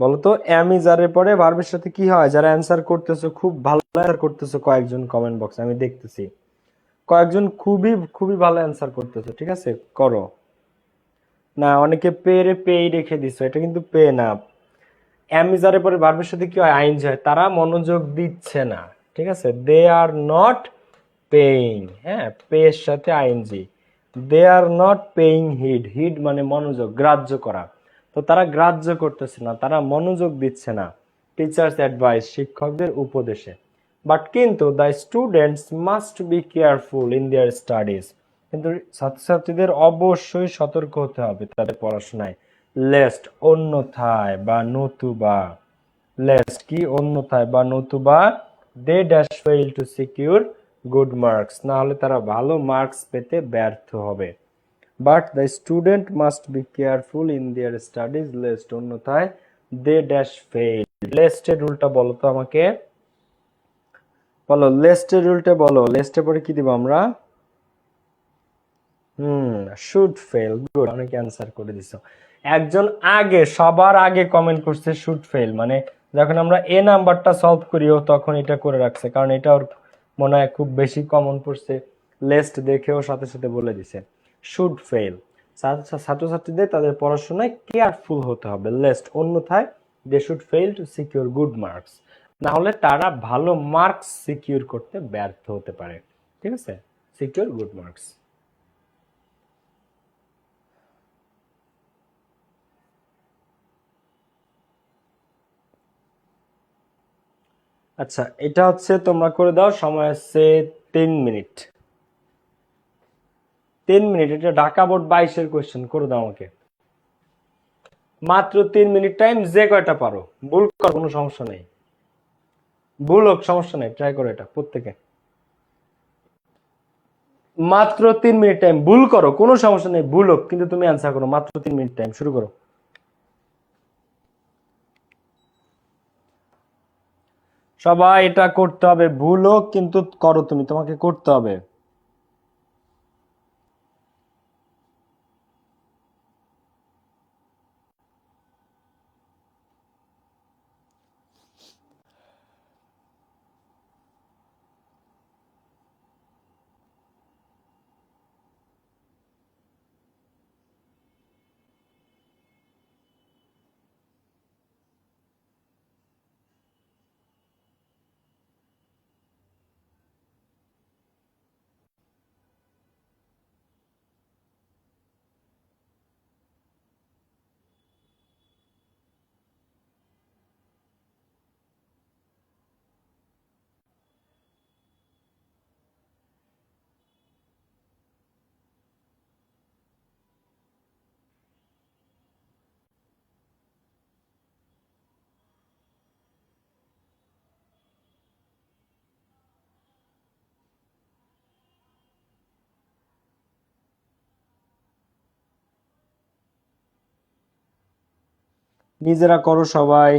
বলতো? অ্যামিজারের পরে ভার্বের সাথে কি হয়? যারা অ্যান্সার করতেছো খুব ভালো অ্যান্সার করতেছো, কয়েকজন কমেন্ট বক্সে আমি দেখতেছি, কয়েকজন খুবই খুবই ভালো অ্যান্সার করতেছো, ঠিক আছে করো। না, অনেকে পে রে পেই রেখে দিছো, এটা কিন্তু পে না। অ্যামিজারের পরে ভার্বের সাথে কি হয়? আইনজি হয়, তারা মনোযোগ দিচ্ছে না, ঠিক আছে। দে আর নট পেইং, হ্যাঁ, পে এর সাথে ING. They are not paying heed, heed মানে মনোযোগ, গ্রাহ্য করা। তো তারা গ্রাহ্য করতেছে না, তারা মনোযোগ দিচ্ছে না টিচার্স অ্যাডভাইস, শিক্ষকদের উপদেশে। বাট কিন্তু the students must be careful in their studies, কিন্তু ছাত্রছাত্রীদের অবশ্যই সতর্ক হতে হবে তাদের পড়াশোনায়। লেস্ট অন্যথায় বা নতুবা, লেস্ট কি অন্যথায় বা নতুবা, they dash fail to secure good marks, না হলে তারা ভালো মার্কস পেতে ব্যর্থ হবে। But the student must be careful in their studies lest অন্যথায় দে ড্যাশ ফেইল। লেস্টের রুলটা বলো তো আমাকে, বলো লেস্টের রুলটা বলো। লেস্টের পরে কি দিব আমরা? শুড ফেল, গুড, অনেকে অ্যান্সার করে দিছো। একজন আগে, সবার আগে কমেন্ট করছে শুড ফেল, মানে যখন আমরা এ নাম্বারটা সলভ করিও তখন এটা করে রাখছে, কারণ এটা ওর মনে হয় খুব বেশি কমন পড়ছে, লেস্ট দেখেও সাথে সাথে বলে দিছে শুড ফেল। ছাত্রছাত্রীদের তাদের পড়াশোনায় কেয়ারফুল হতে হবে, লেস্ট অন্যথায় they should fail to secure good marks, না হলে তারা ভালো মার্কস সিকিউর করতে ব্যর্থ হতে পারে, ঠিক আছে। Secure good marks. আচ্ছা, এটা হচ্ছে তোমরা করে দাও, সময় আছে 3 মিনিট। 3 মিনিট, এটা ঢাকা বোর্ড 22-এর কোয়েশ্চেন, করে দাও আমাকে। মাত্র 3 মিনিট টাইম, যে কয়টা পারো। ভুল কর, কোনো সমস্যা নেই, ভুল হোক সমস্যা নেই, ট্রাই করো এটা প্রত্যেকে। মাত্র 3 মিনিট টাইম, ভুল করো কোনো সমস্যা নেই, ভুল হোক কিন্তু তুমি অ্যান্সার করো। মাত্র 3 মিনিট টাইম, শুরু করো। সবাই এটা করতে হবে, ভুল হোক কিন্তু করো, তুমি, তোমাকে করতে হবে। নিজেরা করো সবাই।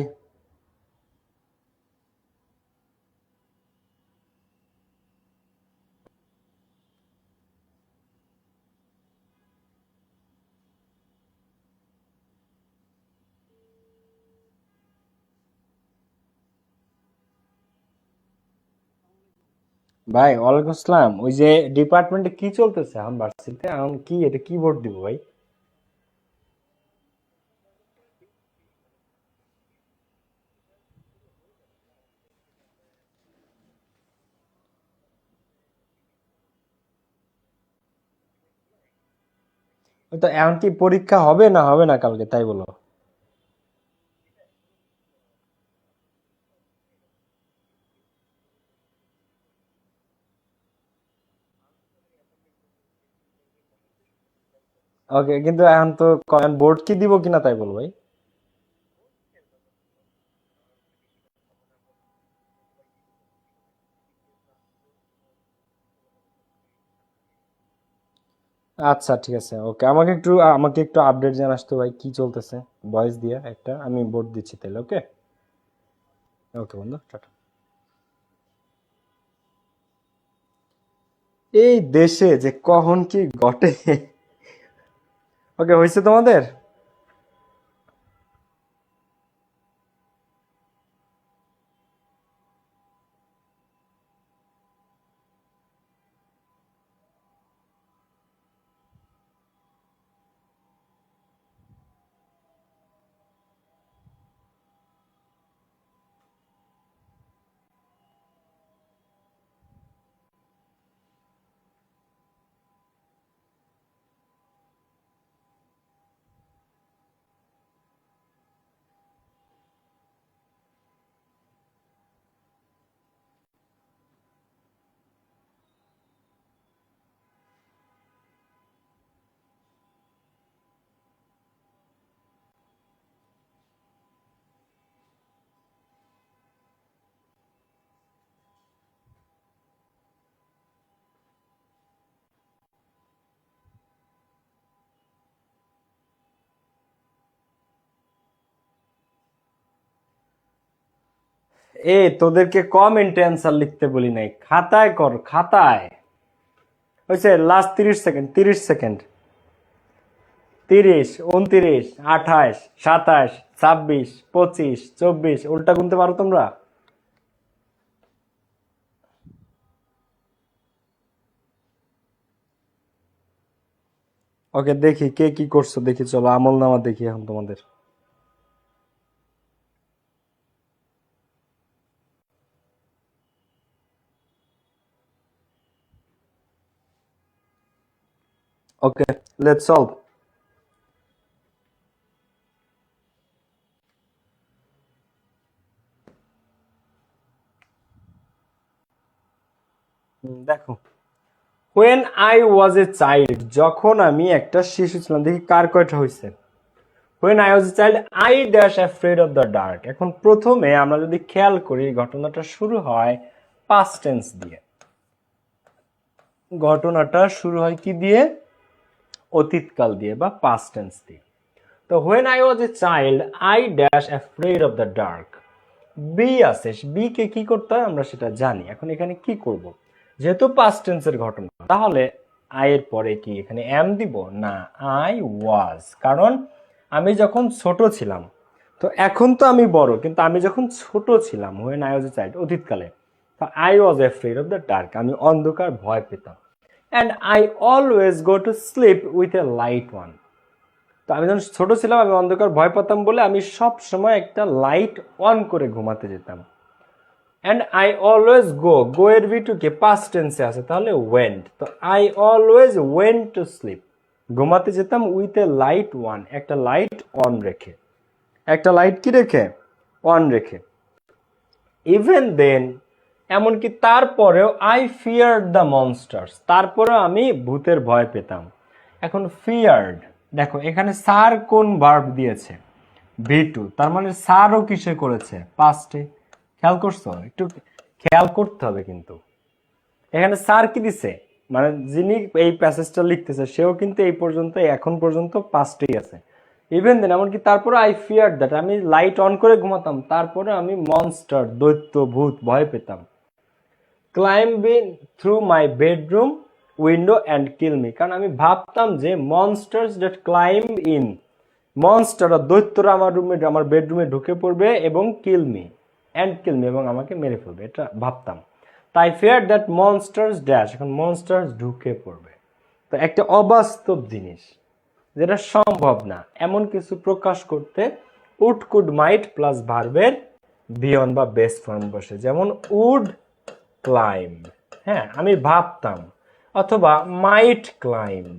ভাই ওয়ালাইকুম আসসালাম। ওই যে ডিপার্টমেন্টে কি চলতেছে এখন ভার্সিটিতে, এখন কি এটা কি ভোট দিব ভাই? ওই তো এখন কি পরীক্ষা হবে না হবে না কালকে, তাই বলো। ওকে, কিন্তু এখন তো বোর্ড কি দিব কিনা তাই বলো ভাই। আচ্ছা ঠিক আছে, ওকে, আমাকে একটু আপডেট জানাস তো ভাই, কি চলতেছে ভয়েস দিয়ে একটা, আমি বোর্ড দিচ্ছি তাহলে। ওকে, ওকে বন্ধু, টাটা। এই দেশে যে কখন কি ঘটে। ওকে, হয়েছে তোমাদের? তোদেরকে কমেন্টে অ্যান্সার লিখতে বলি নাই, খাতায় কর, খাতায়। হয়েছে, লাস্ট 30 সেকেন্ড, 30 সেকেন্ড। 30, 29, 28, 27, 26, 25, 24, উল্টা গুনতে পারো তোমরা? ওকে, দেখি কে কি করছো, দেখি, চলো আমল নামা দেখি এখন তোমাদের। ওকে, লেটস সলভ। দেখো, when I was a child, যখন আমি একটা শিশু ছিলাম, দেখি কার কয়টা হয়েছে। when I was a child I dash afraid of the dark। এখন প্রথমে আমরা যদি খেয়াল করি, ঘটনাটা শুরু হয় past tense দিয়ে। ঘটনাটা শুরু হয় কি দিয়ে? অতীতকাল দিয়ে বা past tense দিয়ে। তো when I was a child I dash afraid of the dark, B আছে, বি কে কি করতে হয় আমরা সেটা জানি। এখন এখানে কি করব, যেহেতু পাস্ট টেন্সের ঘটনা, তাহলে আই এর পরে কি এখানে এম দিব না, আই ওয়াজ, কারণ আমি যখন ছোট ছিলাম, তো এখন তো আমি বড়, কিন্তু আমি যখন ছোট ছিলাম, when I was a child, অতীতকালে, তো I was afraid of the dark, আমি অন্ধকার ভয় পেতাম। And I always go to sleep with a light one. তো আমি যখন ছোট ছিলাম, আমি অন্ধকার ভয় পেতাম বলে আমি সব সময় একটা লাইট অন করে ঘুমাতে যেতাম। অ্যান্ড আই অলওয়েজ গো, গো এর ভি টু কে পাস্ট টেন্সে আছে, তাহলে ওয়েন্ট। তো I always went to sleep, ঘুমাতে যেতাম উইথ এ লাইট ওয়ান, একটা লাইট অন রেখে, একটা লাইট কি রেখে? অন রেখে। ইভেন দেন, এমনকি তারপরেও, আই ফিয়ার্ড দ্য মনস্টার্স, তারপরেও আমি ভূতের ভয় পেতাম। এখন ফিয়ার্ড, দেখো এখানে সার কোন ভার্ব দিয়েছে? ভি টু, তার মানে সারও কিসে করেছে? পাস্টে। খেয়াল করছো? একটু খেয়াল করতে হবে কিন্তু। এখানে স্যার কি দিছে, মানে যিনি এই প্যাসেজটা লিখতেছে সেও কিন্তু এই পর্যন্ত, এখন পর্যন্ত পাস্টেই আছে। ইভেন দেন, এমনকি তারপরে আই ফিয়ার দ্যাট, আমি লাইট অন করে ঘুমাতাম, তারপরে আমি মনস্টার, দৈত্য, ভূত ভয় পেতাম। Climbing through my bedroom window and kill me, কারণ আমি ভাবতাম যে monsters that climb in, monster দৈত্যরা আমার রুমে, আমার বেডরুমে ঢুকে পড়বে এবং kill me, and kill me, এবং আমাকে মেরে ফেলবে, এটা ভাবতাম। তাই ফেয়ার দ্যাট মনস্টার্স ড্যাশ, এখন মনস্টার্স ঢুকে পড়বে। তো একটা অবাস্তব জিনিস, যেটা সম্ভব না, এমন কিছু প্রকাশ করতে উড কুড মাইট প্লাস ভার্বের বিয়ন বা বেস ফর্ম বসে, যেমন উড ক্লাইম্ব, হ্যাঁ আমি ভাবতাম, অথবা মাইট ক্লাইম্ব,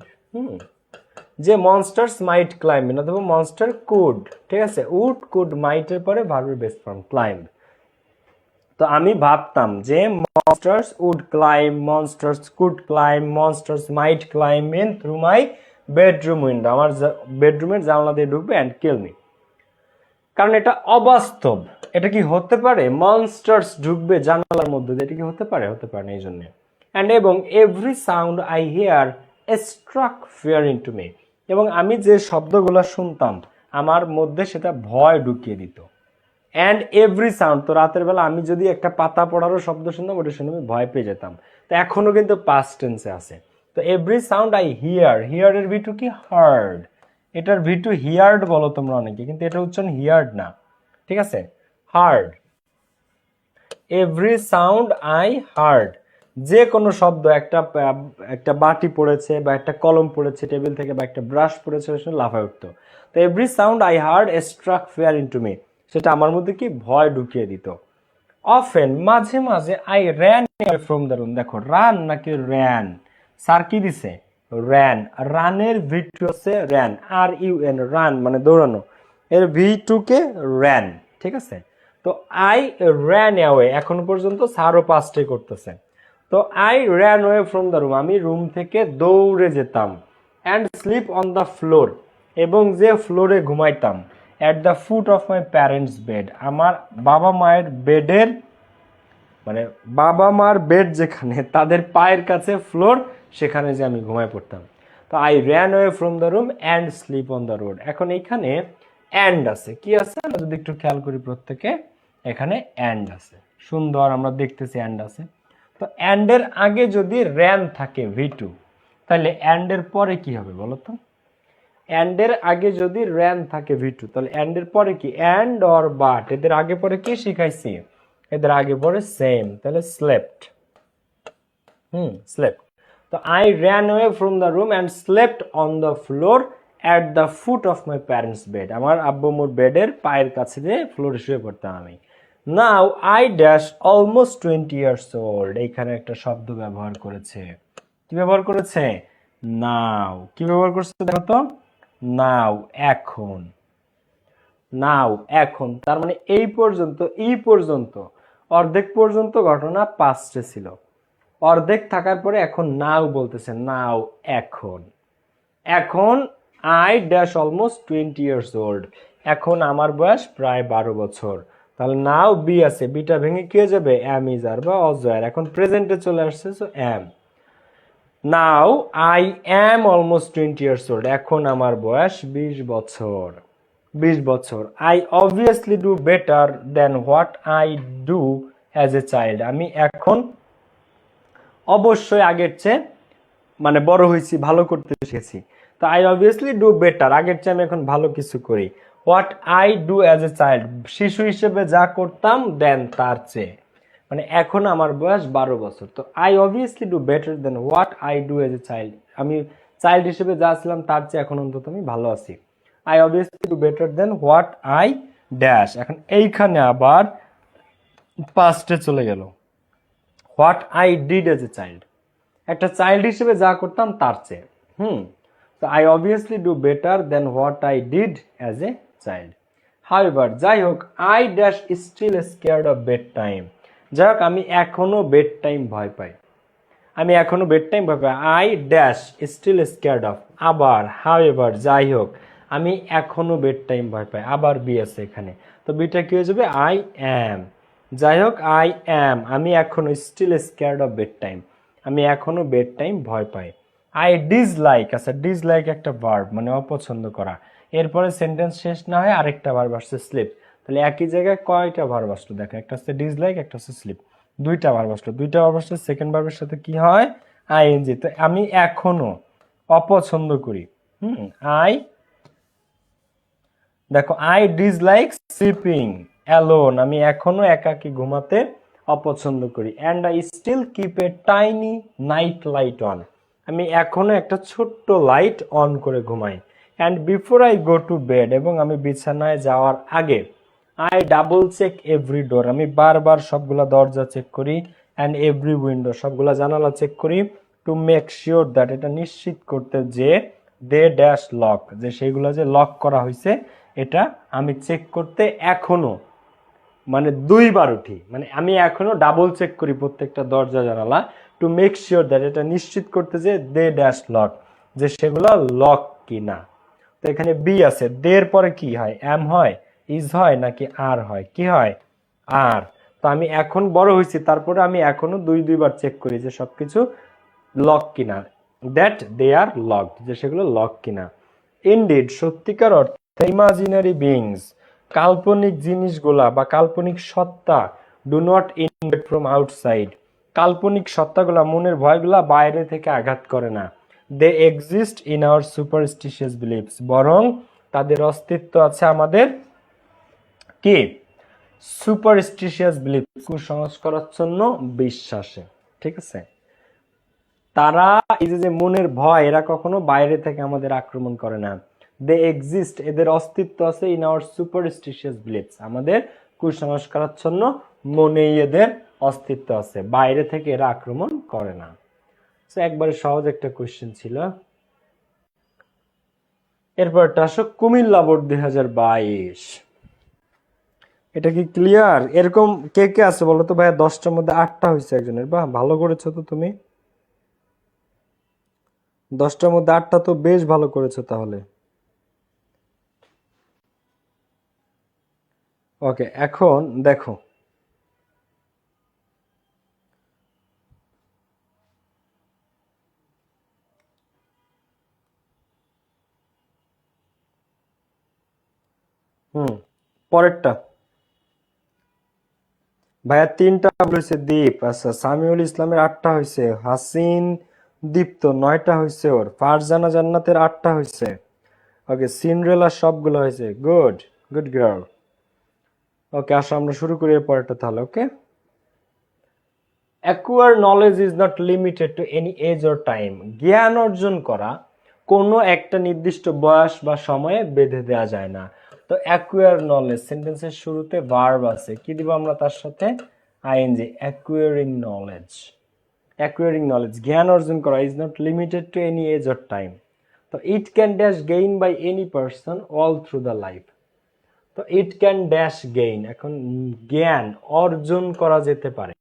যে মনস্টার্স মাইট ক্লাইম্ব, অথবা মনস্টার কুড, ঠিক আছে, উড কুড মাইটের পরে ভার্বের বেস ফর্ম ক্লাইম্ব। তো আমি ভাবতাম যে monsters would climb, monsters could climb, monsters might climb in through my bedroom window, আমার বেডরুমের জানলা দিয়ে ঢুকবে অ্যান্ড কিল মি, কারণ এটা অবাস্তব। এটা কি হতে পারে? মনস্টার্স ঢুকবে জানালার মধ্যে দিয়ে, এটা কি হতে পারে? হতে পারে না, এই জন্য। অ্যান্ড এবং every sound I hear struck fear into me, এবং আমি যে শব্দগুলো শুনতাম আমার মধ্যে সেটা ভয় ঢুকিয়ে দিত। অ্যান্ড এভরি সাউন্ড, তো রাতের বেলা আমি যদি একটা পাতা পড়ারও শব্দ শুনতাম ওটা শুনে আমি ভয় পেয়ে যেতাম। তো এখনো কিন্তু পাস্ট টেন্সে আছে। তো এভরি সাউন্ড আই হিয়ার, হিয়ারের ভিটু কি হার্ড, এটার ভিটু হিয়ার্ড বলো তোমরা অনেকে, কিন্তু এটা উচ্চারণ হিয়ার্ড না, ঠিক আছে, hard. Every sound I hard, যে কোনো শব্দ, একটা বাটি পড়েছে বা একটা কলম পড়েছে টেবিল থেকে বা একটা ব্রাশ পড়েছে শুনে লাফায় উঠতো। তো every sound I heard struck fear into me, সেটা আমার মধ্যে কি ভয় ঢুকিয়ে দিত। অফেন, মাঝে মাঝে I ran from the room, দেখো রান নাকি র্যান, স্যার কি দিছে র্যান, রানের ভিটু হচ্ছে ran, are U N, run মানে দৌড়ানো, এর ভি টু কে র্যান, ঠিক আছে। তো আই র্যান অ্যাওয়ে, এখন পর্যন্ত স্যারও পাস্টে করতেছে। তো I ran away from the room, আমি রুম থেকে দৌড়ে যেতাম। And sleep on the floor, এবং যে ফ্লোরে ঘুমাইতাম। At the foot of my parents bed, আমার বাবা মায়ের বেডের, মানে বাবা মার বেড যেখানে তাদের পায়ের কাছে ফ্লোর, সেখানে যে আমি ঘুমায় পড়তাম। তো I ran away from the room and sleep on the road. এখন এইখানে অ্যান্ড আছে, কি আছে আমরা যদি একটু খেয়াল করি প্রত্যেকে, এখানে অ্যান্ড আছে, সুন্দর আমরা দেখতেছি অ্যান্ড আছে। তো অ্যান্ডের আগে যদি র্যান থাকে ভি2, তাহলে অ্যান্ডের পরে কি হবে বলো তো? অ্যান্ডের আগে যদি র্যান থাকে ভি2, তাহলে অ্যান্ডের পরে কি, অ্যান্ড অর বাট, এদের আগে পরে কি শিখাইছি, এদের আগে পরে সেম, তাহলে স্লেপ্ট, স্লেপ্ট। তো I ran away from the room and slept on the floor at the foot of my parents bed, আমার আব্বু মোর বেডের পায়ের কাছে যে ফ্লোরে শুয়ে পড়তাম আমি। Now I dash almost 20 years old, এইখানে একটা শব্দ ব্যবহার করেছে, কি ব্যবহার করেছে, নাও, কি ব্যবহার করছে দেখো তো, নাও এখন, নাও এখন, তার মানে এই পর্যন্ত, এই পর্যন্ত, অর্ধেক পর্যন্ত ঘটনা পাস্টে ছিল, অর্ধেক থাকার পরে এখন নাও বলতেছে, নাও এখন, এখন I dash almost 20 years old, এখন আমার বয়স প্রায় 12 বছর। তাহলে নাও বি আছে, বিটা ভেঙে কি হয়ে যাবে, অ্যাম ইজ আর বা অজয়ের, এখন প্রেজেন্টে চলে আসছে, so am. Now I am almost 20 years old, এখন আমার বয়স 20 বছর, 20 বছর। I obviously do better than what I do as a child, আমি এখন অবশ্যই আগের চেয়ে মানে বড় হয়েছি, ভালো করতে শিখেছি। তো আই অবভিয়াসলি ডু বেটার, আগের চেয়ে আমি এখন ভালো কিছু করি। What I do as a child, শিশু হিসেবে যা করতাম দেন তার চেয়ে, মানে এখন আমার বয়স 12 বছর। তো I obviously do better than what I do as a child, আমি চাইল্ড হিসেবে যা ছিলাম তার চেয়ে এখন অন্তত আমি ভালো আছি। I obviously do better than what I dash, এখন এইখানে আবার পাস্টে চলে গেল, what I did as a child, একটা চাইল্ড হিসেবে যা করতাম তার চেয়ে, তো I obviously do better than what I did as a child. However, যাই হোক, I dash still scared of bedtime, যাই হোক আমি এখনো বেড টাইম ভয় পাই, আমি এখনো বেড টাইম ভয় পাই। I dash still scared of, আবার হাউএভার যাই হোক আমি এখনো বেড টাইম ভয় পাই, আবার বি আছে এখানে, তো বিটা কি হয়ে যাবে, আই অ্যাম, যাই হোক আই অ্যাম, আমি এখনো still scared of bedtime, আমি এখনো বেড টাইম ভয় পাই। আই ডিসলাইক, আচ্ছা ডিসলাইক একটা ভার্ব মানে অপছন্দ করা, এরপরে সেন্টেন্স শেষ না হয় আরেকটা ভার্ব আসছে স্লিপ, তাহলে একই জায়গায় কয়টা ভার্ব আসলো দেখো, একটা হচ্ছে ডিসলাইক, একটা হচ্ছে স্লিপ, দুইটা ভার্ব আসলো, দুইটা ভার্ব আসলে সেকেন্ড ভার্বের সাথে কি হয়, আইএনজি। তো আমি এখনো অপছন্দ করি, আই, দেখো আই ডিসলাইক স্লিপিং অ্যালোন, আমি এখনো একাকী ঘুমাতে অপছন্দ করি। And I still keep a tiny night light on, আমি এখনো একটা ছোট্ট লাইট অন করে ঘুমাই। And before I go to bed, এবং আমি বিছানায় যাওয়ার আগে I double check every door, আমি বারবার সবগুলা দরজা চেক করি। অ্যান্ড এভরি উইন্ডো, সবগুলা জানালা চেক করি। টু মেক শিওর দ্যাট, এটা নিশ্চিত করতে যে দে ড্যাশ লক, যে সেইগুলো যে লক করা হয়েছে এটা আমি চেক করতে এখনো মানে 2বার উঠি, মানে আমি এখনো ডাবল চেক করি প্রত্যেকটা দরজা জানালা। টু মেক শিওর দ্যাট, এটা নিশ্চিত করতে যে দে ড্যাশ লক, যে সেগুলো লক কিনা। তো এখানে বি আছে, দের পরে কি হয়, এম হয়, ইজ হয় নাকি আর হয়, কি হয়, আর। তো আমি এখন বড় হয়েছি, তারপরে আমি এখনো 2বার চেক করি যে সবকিছু লক কিনা। দ্যাট দে আর লকড, যে সেগুলো লক কিনা। ইনডিড, সত্যিকার অর্থে, ইমাজিনারি বিংস, কাল্পনিক জিনিসগুলা বা কাল্পনিক সত্তা, do not invade from outside, কাল্পনিক সত্তাগুলা, মনের ভয়গুলা বাইরে থেকে আঘাত করে না। They exist in our superstitious beliefs, বরং তাদের অস্তিত্ব আছে আমাদের কি সুপারস্টিশিয়াস বিলিভ, কুসংস্কারাচ্ছন্ন বিশ্বাসে। ঠিক আছে, তারা এই যে মনের ভয়, এরা কখনো বাইরে থেকে আমাদের আক্রমণ করে না। দে এক্সিস্ট, এদের অস্তিত্ব আছে ইন আওয়ার সুপারস্টিশিয়াস বিলিভস, আমাদের কুসংস্কারাচ্ছন্ন মনেই এদের অস্তিত্ব আছে, বাইরে থেকে এরা আক্রমণ করে না। তো একবারে সহজ একটা কোশ্চেন ছিল। এরপরটা আসো কুমিল্লা বোর্ড 2022। এটা কি ক্লিয়ার? এরকম কে কে আছে বলো তো ভাইয়া? 10টার মধ্যে 8টা হয়েছে একজনের, বাহ ভালো করেছো তো তুমি। 10টার মধ্যে 8টা তো বেশ ভালো করেছো তাহলে। ওকে, এখন দেখো, পরেরটা ভাইয়া 3টা হয়েছে দীপ। আচ্ছা, সামিউল ইসলামের 8টা হয়েছে, হাসিন দীপ্ত 9টা হয়েছে, ওর ফারজানা জান্নাতের 8টা হয়েছে। ওকে, সিন্ড্রেলা সবগুলো হয়েছে, গুড গুড গার্ল। ওকে, আসো আমরা শুরু করি এর পরেরটা তাহলে। Okay, acquire knowledge is not limited to any age or time, জ্ঞান অর্জন করা কোনো একটা নির্দিষ্ট বয়স বা সময়ে বেঁধে দেওয়া যায় না। তো অ্যাকুয়ার নলেজ সেন্টেন্সের শুরুতে ভার্ব আছে, কি দিব আমরা তার সাথে? ING, acquiring knowledge. Acquiring knowledge, জ্ঞান অর্জন করা, is not limited to any age or time. তো it can dash gain by any person all through the life. তো ইট ক্যান ড্যাশ গেইন, এখন জ্ঞান অর্জন করা যেতে পারে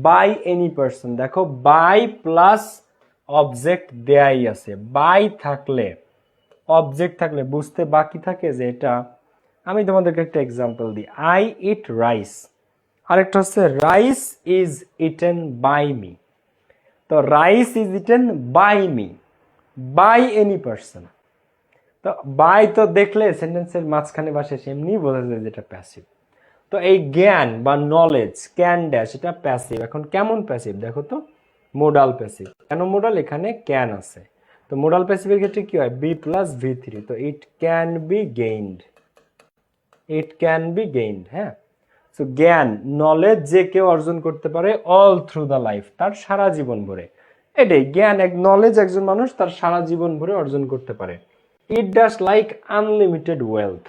বাই এনি পারসন। দেখো, বাই প্লাস অবজেক্ট দেয়াই আছে, বাই থাকলে, অবজেক্ট থাকলে বুঝতে বাকি থাকে যে এটা। আমি তোমাদেরকে একটা এক্সাম্পল দিই, আই ইট রাইস, আরেকটা হচ্ছে rice is eaten by me. তো rice is eaten by me, by any person. তো বাই তো দেখলে সেন্টেন্সের মাঝখানে বা শেষে এমনি বোঝা যায় যেটা প্যাসিভ। তো এই জ্ঞান বা নলেজ, ক্যান ড্যাশ, এটা প্যাসিভ। এখন কেমন প্যাসিভ দেখো তো? Modal passive. কেন মোডাল? এখানে ক্যান আছে। তো মোডাল প্যাসিভের ক্ষেত্রে কি হয়? B plus V3। তো it can be gained, it can be gained. হ্যাঁ, সো জ্ঞান, নলেজ যে কেউ অর্জন করতে পারে অল থ্রু দ্য লাইফ, তার সারা জীবন ভরে। এটাই জ্ঞান, এক নলেজ একজন মানুষ তার সারা জীবন ভরে অর্জন করতে পারে। It dash like unlimited wealth,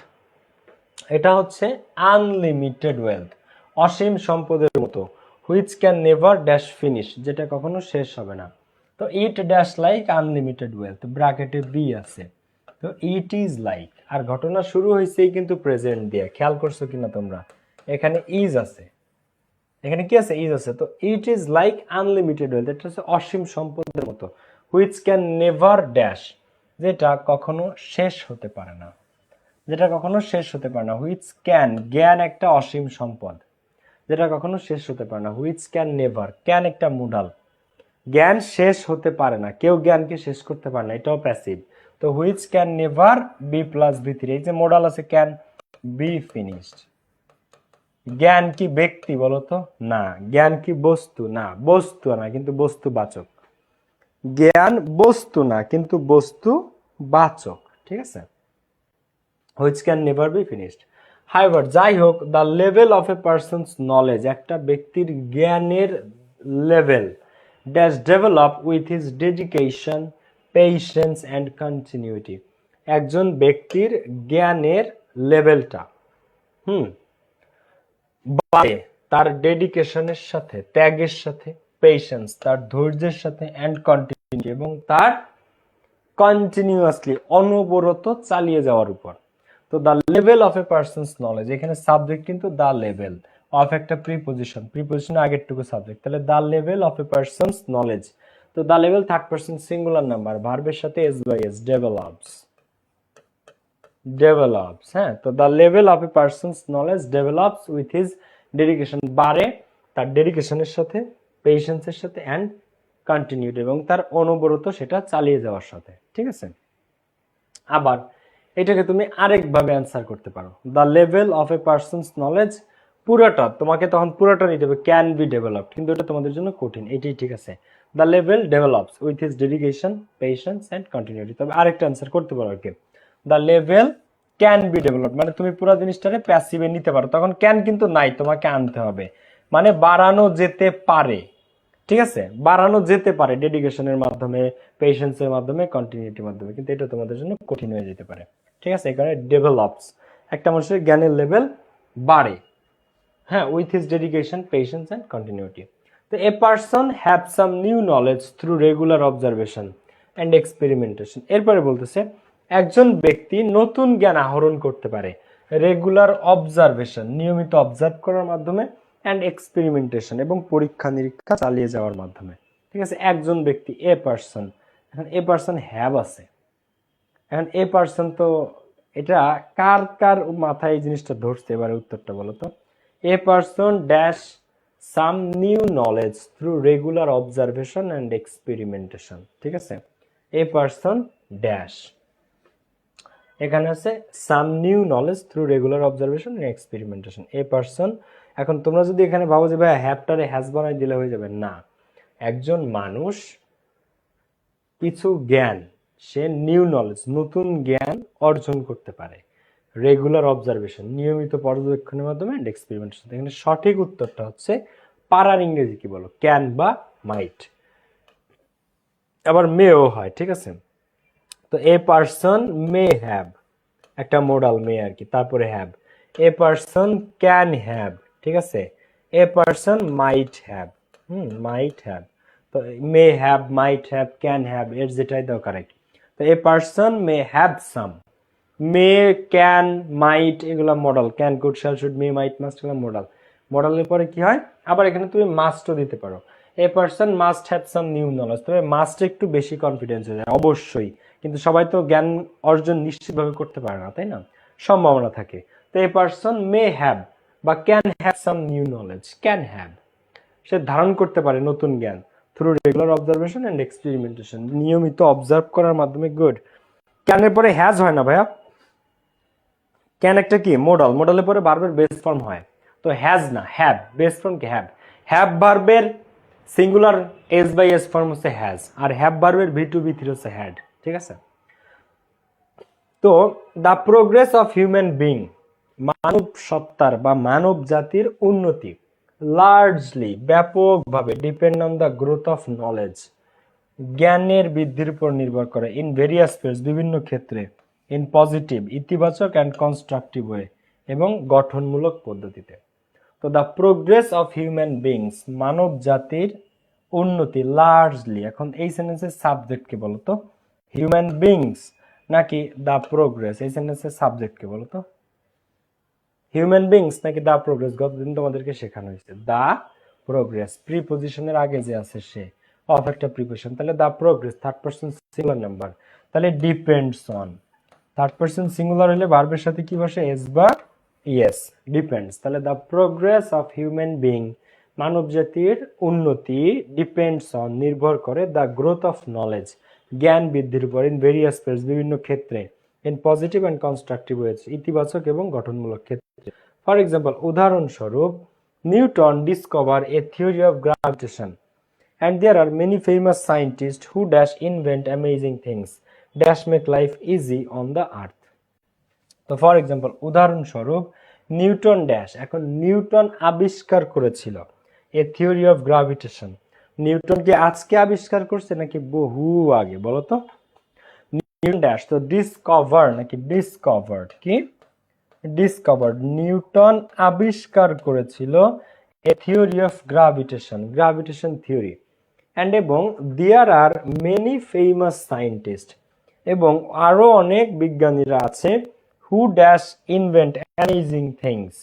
এটা হচ্ছে আনলিমিটেড ওয়েলথ, অসীম সম্পদের মতো। Which can never dash finish, যেটা কখনো শেষ হবে না। তো it dash like unlimited wealth, ব্র্যাকেটে বি আছে। তো ইট ইজ লাইক, আর ঘটনা শুরু হয়েছেই কিন্তু প্রেজেন্ট দিয়ে, খেয়াল করছো কিনা তোমরা? এখানে ইজ আছে, এখানে কি আছে? ইজ আছে। তো it is like unlimited wealth, এটা হচ্ছে অসীম সম্পদের মতো। হুইচ ক্যান নেভার ড্যাশ, যেটা কখনো শেষ হতে পারে না, যেটা কখনো শেষ হতে পারে না। হুইচ ক্যান, জ্ঞান একটা অসীম সম্পদ, যেটা কখনো শেষ হতে পারে না। হুইচ ক্যান নেভার, ক্যান একটা মোডাল, জ্ঞান শেষ হতে পারে না, কেউ জ্ঞানকে শেষ করতে পারে না, এটাও প্যাসিভ। তো which can never be plus V3, এই যে মোডাল আছে ক্যান বি ফিনিশড। জ্ঞান কি ব্যক্তি বলো তো? না। জ্ঞান কি বস্তু? না, বস্তু না কিন্তু বস্তুবাচক। জ্ঞান বস্তু না কিন্তু বস্তুবাচক। ঠিক আছে, which can never be finished. However, যাই হোক, the level of a person's knowledge, একটা ব্যক্তির জ্ঞানের level, does develop with his dedication, patience and continuity. একজন ব্যক্তির জ্ঞানের লেভেলটা বাড়ে তার ডেডিকেশনের সাথে, ত্যাগের সাথে, পেশেন্স তার ধৈর্যের সাথে, অ্যান্ড কন্টিনিউটি এবং তার কন্টিনিউয়াসলি অনবরত চালিয়ে যাওয়ার উপর। তো the level of a person's knowledge, এখানে সাবজেক্ট কিন্তু দ্য লেভেল অফ একটা প্রিপোজিশন, প্রিপোজিশন আগেরটুকু সাবজেক্ট, তাহলে the level of a person's knowledge. তো the level third person singular number, ভার্বের সাথে S by S, develops, develops. হ্যাঁ, তো the level of a person's knowledge develops with his dedication, বাড়ে তার ডেডিকেশনের সাথে, পেশেন্সের সাথে অ্যান্ড কন্টিনিউড এবং তার অনবরত সেটা চালিয়ে যাওয়ার সাথে, ঠিক আছে। আবার এটাকে তুমি আরেকভাবে অ্যান্সার করতে পারো, the level of a person's knowledge, পুরোটা তোমাকে তখন পুরোটা নিতে হবে ক্যান বি ডেভেলপড, কিন্তু এটা তোমাদের জন্য কঠিন, এটাই ঠিক আছে। The level develops with his dedication, patience and continuity. তবে আরেকটা অ্যান্সার করতে পারো আর কি, the level can be developed, মানে তুমি পুরো জিনিসটারে প্যাসিভে নিতে পারো, তখন ক্যান কিন্তু নাই, তোমাকে আনতে হবে, মানে বাড়ানো যেতে পারে, ঠিক আছে, বাড়ানো যেতে পারে ডেডিকেশনের মাধ্যমে, পেশেন্সের মাধ্যমে, কন্টিনিউটির মাধ্যমে, কিন্তু এটা তোমাদের জন্য কঠিন হয়ে যেতে পারে, ঠিক আছে। এখানে ডেভেলপস, একটা মানুষের জ্ঞানের লেভেল বাড়ে, হ্যাঁ, with his dedication, patience and continuity. তো a person have some new knowledge through regular observation and experimentation. এরপরে বলতেছে একজন ব্যক্তি নতুন জ্ঞান আহরণ করতে পারে রেগুলার অবজারভেশন, নিয়মিত অবজার্ভ করার মাধ্যমে, অ্যান্ড এক্সপেরিমেন্টেশন এবং পরীক্ষা নিরীক্ষা চালিয়ে যাওয়ার মাধ্যমে, ঠিক আছে। একজন ব্যক্তি, এ পারসন, এখন এ পারসন হ্যাভ আছে, এখন এ পারসন তো এটা কার কার মাথায় এই জিনিসটা ধরছে, এবারে উত্তরটা বলো তো। A person dash some new knowledge through regular observation and experimentation, ঠিক আছে। এ পারসন ড্যাশ, এখানে আছে some new knowledge through regular observation and experimentation, a person. এখন তোমরা যদি এখানে ভাবো যে ভাই হ্যাভটারে হ্যাজ বানাই দিলে হয়ে যাবে, না, একজন মানুষ কিছু জ্ঞান, সে নিউ নলেজ, নতুন জ্ঞান অর্জন করতে পারে রেগুলার অবজারভেশন, নিয়মিত পর্যবেক্ষণের মাধ্যমে, এন্ড এক্সপেরিমেন্টেশন। এখানে সঠিক উত্তরটা হচ্ছে পারার ইংরেজি কি বলো, ক্যান বা মাইট, আবার মেও হয়, ঠিক আছে। তো এ পারসন মে হ্যাভ, একটা মোডাল মে আর কি, তারপরে have. A person can have, ঠিক আছে। A person might have, might have. তো may have, might have, can have, এর যেটাই দাও কারেক্ট। তো a person may have some, may, can, might এগুলা modal, can, could, shall, should, may, might, must এগুলো modal. মডালের পরে কি হয়, আবার এখানে তুমি মাস্টও দিতে পারো, a person must have some new knowledge. তবে মাস্ট একটু বেশি কনফিডেন্স হয়ে যায় অবশ্যই, কিন্তু সবাই তো জ্ঞান অর্জন নিশ্চিতভাবে করতে পারে না, তাই না, সম্ভাবনা থাকে। তো এ পারসন মে হ্যাভ বা can have some new knowledge, can have, সে ধারণ করতে পারে নতুন জ্ঞান through regular observation and experimentation, নিয়মিত অবজার্ভ করার মাধ্যমে। গুড। ক্যানের পরে হ্যাজ হয় না ভাইয়া, ক্যান একটা কি মোডাল, মোডালের পরে ভার্বের বেস ফর্ম হয়, তো হ্যাজ না, হ্যাভ, বেস ফর্ম কি হ্যাভ, হ্যাভ ভার্বের singular S by S form হচ্ছে হ্যাজ, আর হ্যাভ ভার্বের ভি টু ভি থ্রি হচ্ছে হ্যাড, ঠিক আছে। তো the progress of human being, মানব সত্তার বা মানব জাতির উন্নতি, লার্জলি ব্যাপকভাবে depend on the growth of knowledge, জ্ঞানের বৃদ্ধির উপর নির্ভর করে, ইন ভেরিয়াস ফিল্ডস বিভিন্ন ক্ষেত্রে, ইন পজিটিভ ইতিবাচক অ্যান্ড কনস্ট্রাকটিভ ওয়ে এবং গঠনমূলক পদ্ধতিতে। তো the progress of human beings, মানব জাতির উন্নতি, লার্জলি, এখন এই সেন্টেন্সের সাবজেক্টকে বলো তো, হিউম্যান বিংস নাকি দ্য প্রোগ্রেস, এই সেন্টেন্সের সাবজেক্টকে বলো তো, হিউম্যান বিংস নাকি দ্য প্রোগ্রেস। গতদিন তোমাদেরকে শেখানো হয়েছে দ্য প্রোগ্রেস, প্রিপোজিশনের আগে যে আছে সে, অফ একটা প্রিপোজিশন, তাহলে the progress third person singular number, তাহলে depends on, third person singular হলে ভার্বের সাথে কি বসে, এস বা ইয়েস, ডিপেন্ডস। তাহলে the progress of human being, মানব জাতির উন্নতি, ডিপেন্ডস অন নির্ভর করে, দ্য গ্রোথ অফ নলেজ জ্ঞান বৃদ্ধির উপর, ইন ভেরিয়াস ফিল্ডস বিভিন্ন ক্ষেত্রে, in positive and constructive ways ইতিবাচক এবং গঠনমূলক ক্ষেত্রে। ফর এক্সাম্পল, উদাহরণস্বরূপ, Newton discover a theory of gravitation and there are many famous scientists who dash invent amazing things dash make life easy on the earth. তো for example, উদাহরণস্বরূপ, Newton dash, এখন Newton আবিষ্কার করেছিল a theory of gravitation, Newton কি আজকে আবিষ্কার করছে নাকি বহু আগে বলো তো, নিউটন ড্যাশ, তো ডিসকভার নাকি ডিসকভার্ড, কি ডিসকভার্ড, নিউটন আবিষ্কার করেছিল a theory of gravitation, gravitation theory, and এবং there are many famous scientist, এবং আরো অনেক বিজ্ঞানীরা আছে, who dash invent amazing things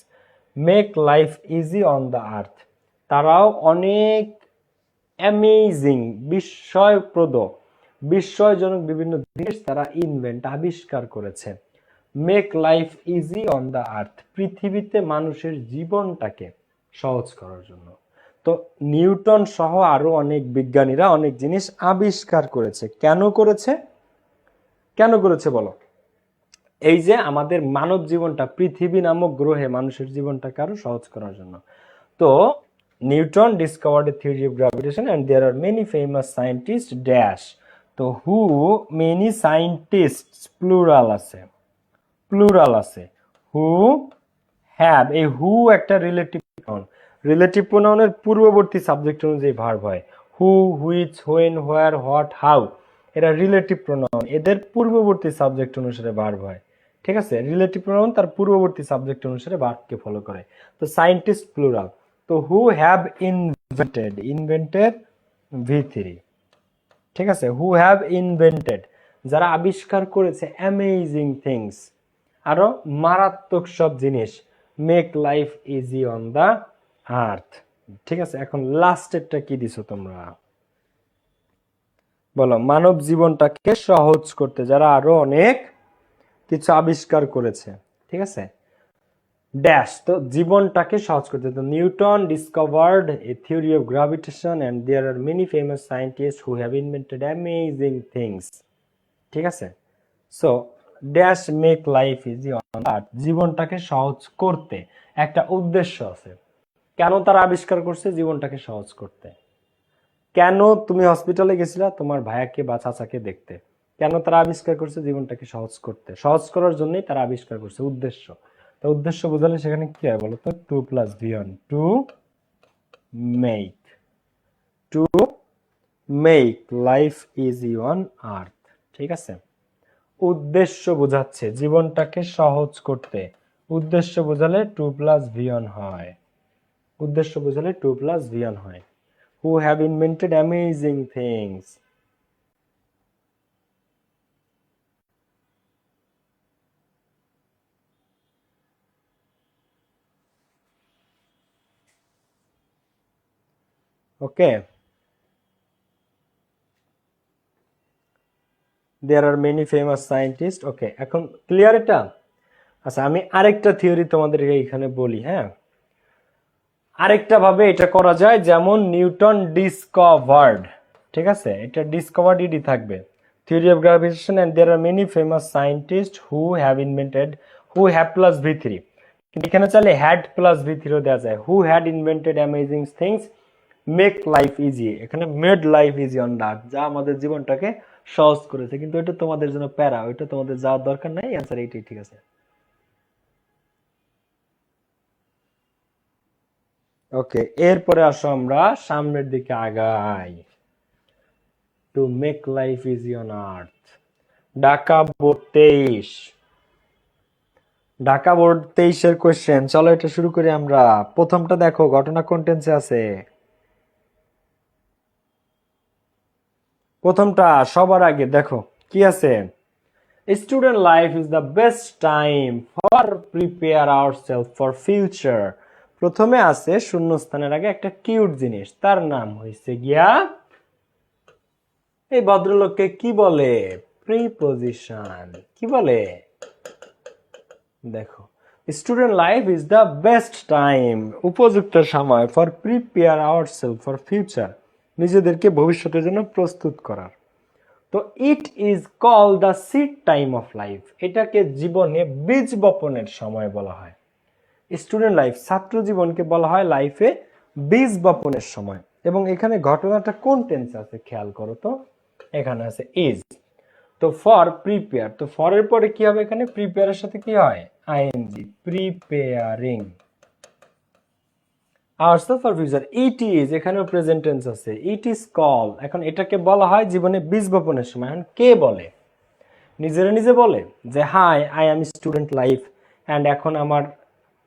make life easy on the earth, তারাও অনেক অ্যামেজিং বিস্ময়প্রদ বিস্ময়জনক বিভিন্ন জিনিস তারা ইনভেন্ট আবিষ্কার করেছে, make life easy on the আর্থ পৃথিবীতে মানুষের জীবনটাকে সহজ করার জন্য। তো নিউটন সহ আরো অনেক বিজ্ঞানীরা অনেক জিনিস আবিষ্কার করেছে। কেন করেছে? কেন করেছে বলো? এই যে আমাদের মানব জীবনটা, পৃথিবী নামক গ্রহে মানুষের জীবনটাকে আরো সহজ করার জন্য। তো Newton discovered a theory of gravitation and there are many famous scientist dash. তো হু মেনি সায়েন্টিস্টস প্লুরাল আছে, প্লুরাল আছে। হু হ্যাভ, এই হু একটা রিলেটিভ প্রোনাউন। রিলেটিভ প্রোনাউনের পূর্ববর্তী সাবজেক্ট অনুযায়ী ভার্ব হয়। Who, which, when, where, what, how, এরা relative pronoun, এদের পূর্ববর্তী সাবজেক্ট অনুসারে ভার্ব হয়। ঠিক আছে, রিলেটিভ প্রোনাউন তার পূর্ববর্তী সাবজেক্ট অনুসারে ভার্বকে ফলো করে। তো সায়েন্টিস্ট প্লুরাল। তো হু হ্যাভ ইনভেন্টেড, ইনভেন্টেড V3। ঠিক আছে, হু হ্যাভ ইনভেন্টেড, যারা আবিষ্কার করেছে অ্যামেজিং থিংস, আরো মারাত্মক সব জিনিস, make life easy on the earth. ঠিক আছে, এখন লাস্টেরটা কি দিছো তোমরা বলো? মানব জীবনটাকে সহজ করতে যারা আরো অনেক কিছু আবিষ্কার করেছে। ঠিক আছে, ড্যাশ, তো জীবনটাকে সহজ করতে। তো Newton discovered a theory of gravitation and there are many famous scientist who have invented amazing things. ঠিক আছে, so dash make life easy on earth, জীবনটাকে সহজ করতে একটা উদ্দেশ্য আছে। কেন তারা আবিষ্কার করছে জীবনটাকে সহজ করতে? কেন তুমি হসপিটালে গেছিলা তোমার ভাইয়াকে বা চাচাকে দেখতে? কেন তারা আবিষ্কার করছে জীবনটাকে সহজ করতে? সহজ করার জন্যই তারা আবিষ্কার করছে, উদ্দেশ্য। তো উদ্দেশ্য বোঝালে সেখানে কি হয় বলো তো? 2+V1, to make, two make life easy on আর্থ। ঠিক আছে, উদ্দেশ্য বোঝাচ্ছে জীবনটাকে সহজ করতে, উদ্দেশ্য বোঝালে 2+V1 হয়, উদ্দেশ্য বোঝালে 2+V1 হয়। Who have invented amazing things. Okay. There are many famous scientists. Okay, এখন ক্লিয়ার এটা? আচ্ছা, আমি আরেকটা থিওরি তোমাদেরকে এখানে বলি। হ্যাঁ, আরেকটা ভাবে এটা করা যায়, যেমন নিউটন ডিসকভার্ড। ঠিক আছে, এটা ডিসকভার্ড ইডি থাকবে, theory of gravitation and there are many famous scientist who have invented, who have plus V3, কিন্তু এখানে চাইলে হ্যাড প্লাস V3 দেওয়া যায়। Who had invented amazing things make life easy, এখানে made life easy on the earth, যা আমাদের জীবনটাকে সহজ করেছে। কিন্তু এটা তোমাদের জন্য প্যারা, ওইটা তোমাদের যাওয়ার দরকার নাই, অ্যান্সার এইটাই ঠিক আছে। ওকে, এরপরে আসো আমরা সামনের দিকে আগাই। To make life easy on earth, Dhaka board 23, Dhaka board 23-এর কোয়েশ্চেন। চলো এটা শুরু করি আমরা। প্রথমটা দেখো, ঘটনা কোন টেন্সে আছে? প্রথমটা সবার আগে দেখো কি আছে? Student life is the best time for prepare ourself for future. প্রথমে আছে শূন্যস্থানের আগে একটা কিউট জিনিস, তার নাম হয়েছে গিয়া, এই ভদ্রলোককে কি বলে? প্রিপজিশন। কি বলে? দেখো, student life is the best time, উপযুক্ত সময়, for prepare ourself for future, নিজেদেরকে ভবিষ্যতের জন্য প্রস্তুত করার। তো it is call the seed time of life, এটাকে জীবনে বীজ বপনের সময় বলা হয়। স্টুডেন্ট লাইফ, ছাত্র জীবনকে বলা হয় লাইফে বীজ বপনের সময়। এবং এখানে ঘটনাটা কোন টেন্সে আছে খেয়াল করো তো, এখানে আছে ইজ। তো ফর প্রিপেয়ার, তো ফর এর পরে কি হবে? এখানে প্রিপেয়ারের সাথে কি হয়? ING, preparing ourselves for future. It is, এখানেও প্রেজেন্ট টেন্স আছে। ইট ইজ কল, এখন এটাকে বলা হয় জীবনে বীজ বপনের সময়। এখন কে বলে? নিজেরা নিজে বলে যে hi I am student life and এখন আমার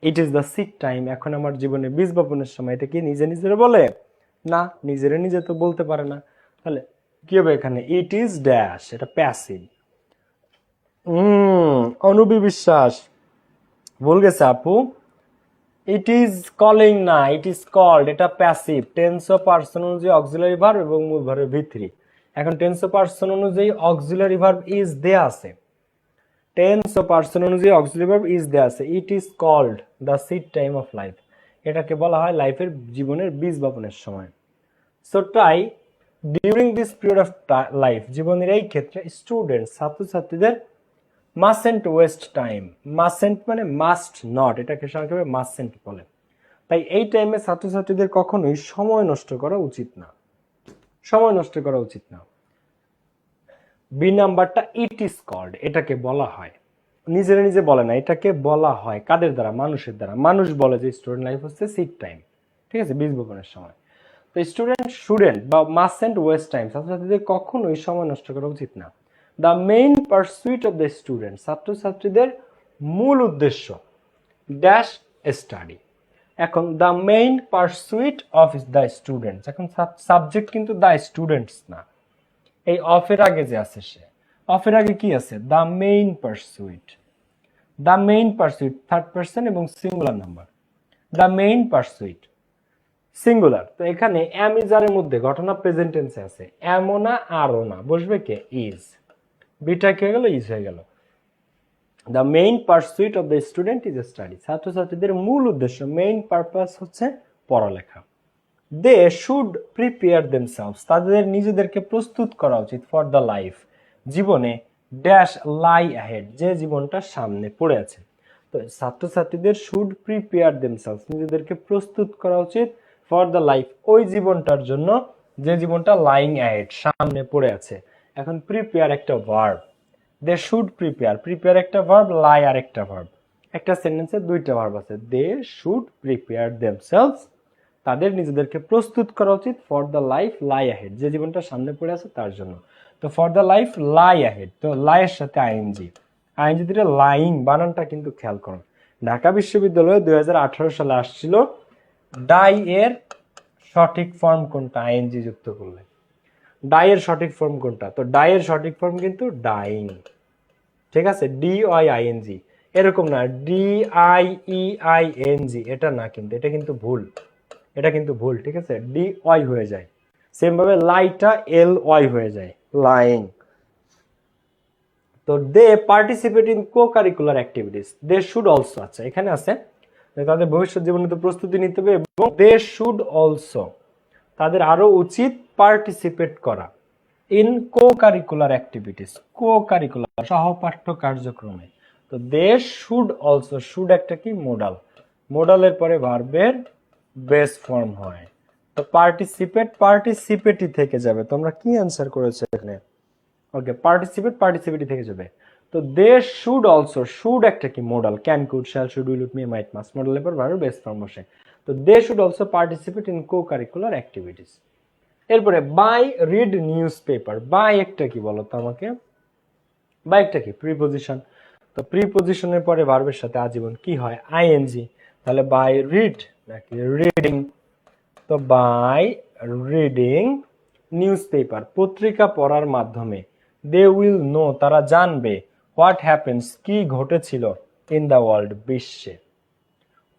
it is the sick time, এখন আমার জীবনে বীজ বপনের সময়। এটা কি নিজে নিজেরা বলে? না, নিজেরা নিজে তো বলতে পারে না। তাহলে কি হবে এখানে? ইট ইজ ড্যাশ, এটা প্যাসিভ। অনুবি বিশ্বাস ভুল গেছে আপু, ইট ইজ কলিং না, ইট ইজ কল্ড, এটা প্যাসিভ। টেন্স ও পার্সন অনুযায়ী অক্সিলারি ভার্ব এবং মূল ভার্বের V3। এখন টেন্স ও পার্সন অনুযায়ী অক্সিলারি ভার্ব ইজ দেয়া আছে, টেন্স ও পার্সন অনুযায়ী অক্সিলারি ভার্ব ইজ দেয়া আছে। It is called the seed time of life, এটাকে বলা হয় লাইফের জীবনের বীজ বপনের সময়। So try during this period of life, জীবনের এই ক্ষেত্রে স্টুডেন্ট ছাত্রছাত্রীদের মাস্টন্ট ওয়েস্ট টাইম। মাস্টন্ট মানে মাস্ট নট, এটাকে সংক্ষেপে মাস্টন্ট বলে। তাই এই টাইমে ছাত্রছাত্রীদের কখনোই সময় নষ্ট করা উচিত না, সময় নষ্ট করা উচিত না। বি নাম্বারটা ইট ইজ কল্ড, এটাকে বলা হয়, নিজেরা নিজে বলে না, এটাকে বলা হয় কাদের দ্বারা? মানুষের দ্বারা। মানুষ বলে যে স্টুডেন্ট লাইফ হচ্ছে সিক টাইম, ঠিক আছে, বীজ বপনের সময়। তো স্টুডেন্ট বা মাস্টন্ট ওয়েস্ট টাইম, ছাত্রছাত্রীদের কখনোই সময় নষ্ট করা উচিত না। The main pursuit of the student, ছাত্রছাত্রীদের মূল উদ্দেশ্য ড্যাশ স্টাডি। এখন the main pursuit of the students, এখন সাবজেক্ট কিন্তু দ্য স্টুডেন্টস না, এই অফের আগে যে আছে সে, অফের আগে কি আছে? The main pursuit. The main pursuit third person এবং singular number. The main pursuit singular. তো এখানে এম ইজ আর এর মধ্যে ঘটনা প্রেজেন্ট টেন্সে আছে, এমও না আরও না, বসবে কে? ইজ। বিটা কি হয়ে গেল? ইজ হয়ে গেল। The main pursuit of the student is study, ছাত্রছাত্রীদের মূল উদ্দেশ্য, মেইন পারপাস হচ্ছে পড়ালেখা। দে শুড প্রিপেয়ার দেমসেলভস, তাদের নিজেদেরকে প্রস্তুত করা উচিত ফর দ্য লাইফ, জীবনে ড্যাশ লাই অ্যাহেড, যে জীবনটা সামনে পড়ে আছে। তো ছাত্রছাত্রীদের শুড প্রিপেয়ার দেমসেলভস, নিজেদেরকে প্রস্তুত করা উচিত ফর দ্য লাইফ, ওই জীবনটার জন্য যে জীবনটা লাইং অ্যাহেড, সামনে পড়ে আছে। এখন প্রিপেয়ার একটা verb, they should prepare, prepare একটা ভার্ব, লাই আর একটা ভার্ব, একটা সেন্টেন্সে দুইটা ভার্ব আছে। দে শুড প্রিপেয়ার দেমসেলভস, তাদের নিজেদেরকে প্রস্তুত করা উচিত for the life lie ahead, যে জীবনটা সামনে পড়ে আছে তার জন্য। তো for the life lie ahead, তো লাইয়ের সাথে আইএনজি, আইএনজি দিলে লাইং, বানানটা কিন্তু খেয়াল করুন। ঢাকা বিশ্ববিদ্যালয়ে 2018 সালে আসছিল ডাই এর সঠিক ফর্ম কোনটা? আইএনজি যুক্ত করলে ডাই এর সঠিক ফর্ম কোনটা? তো ডাই এর সঠিক ফর্ম কিন্তু ডাইং, ঠিক আছে, ডি ওয়াই আইএনজি, এরকম না D I E I N G, এটা না, কিন্তু এটা কিন্তু ভুল, এটা কিন্তু ভুল, ঠিক আছে, ডি ওয়াই হয়ে যায়। সেম ভাবে লাইটা এল ওয়াই হয়ে যায়, লাইং। তো they participate in co curricular activities, they should also, আচ্ছা এখানে আছে তাদের ভবিষ্যৎ জীবনে তো প্রস্তুতি নিতে হবে, এবং দে শুড অলসো, তাদের আরো উচিত পার্টিসিপেট করা in co curricular activities, co curricular সহপাঠ্য কার্যক্রমে। তো দে শুড অলসো, শুড একটা কি? মোডাল, মোডালের পরে ভার্বের বেস ফর্ম হয়। তো পার্টিসিপেট, পার্টিসিপেটই থেকে যাবে। তোমরা কি অ্যান্সার করেছো এখানে? ওকে, পার্টিসিপেট পার্টিসিপেটই থেকে যাবে। তো দে শুড অলসো, শুড একটা কি? Modal, can, could, shall, should, will, would, may, might, must, মোডালের পর ভার্বের বেস ফর্ম বসে। তো they should also participate in co curricular activities. এরপরে by read news paper একটা কি বলো তো আমাকে? বাই একটা কি? প্রিপোজিশন। তো প্রিপোজিশনের পরে ভার্বের সাথে আজীবন কি হয়? আইএনজি। তাহলে বাই রিড নাকি রিডিং? তো বাই রিডিং নিউজ পেপার, পত্রিকা পড়ার মাধ্যমে, দে উইল নো, তারা জানবে, হোয়াট হ্যাপেন্স, কি ঘটেছিল, ইন দ্য ওয়ার্ল্ড, বিশ্বে।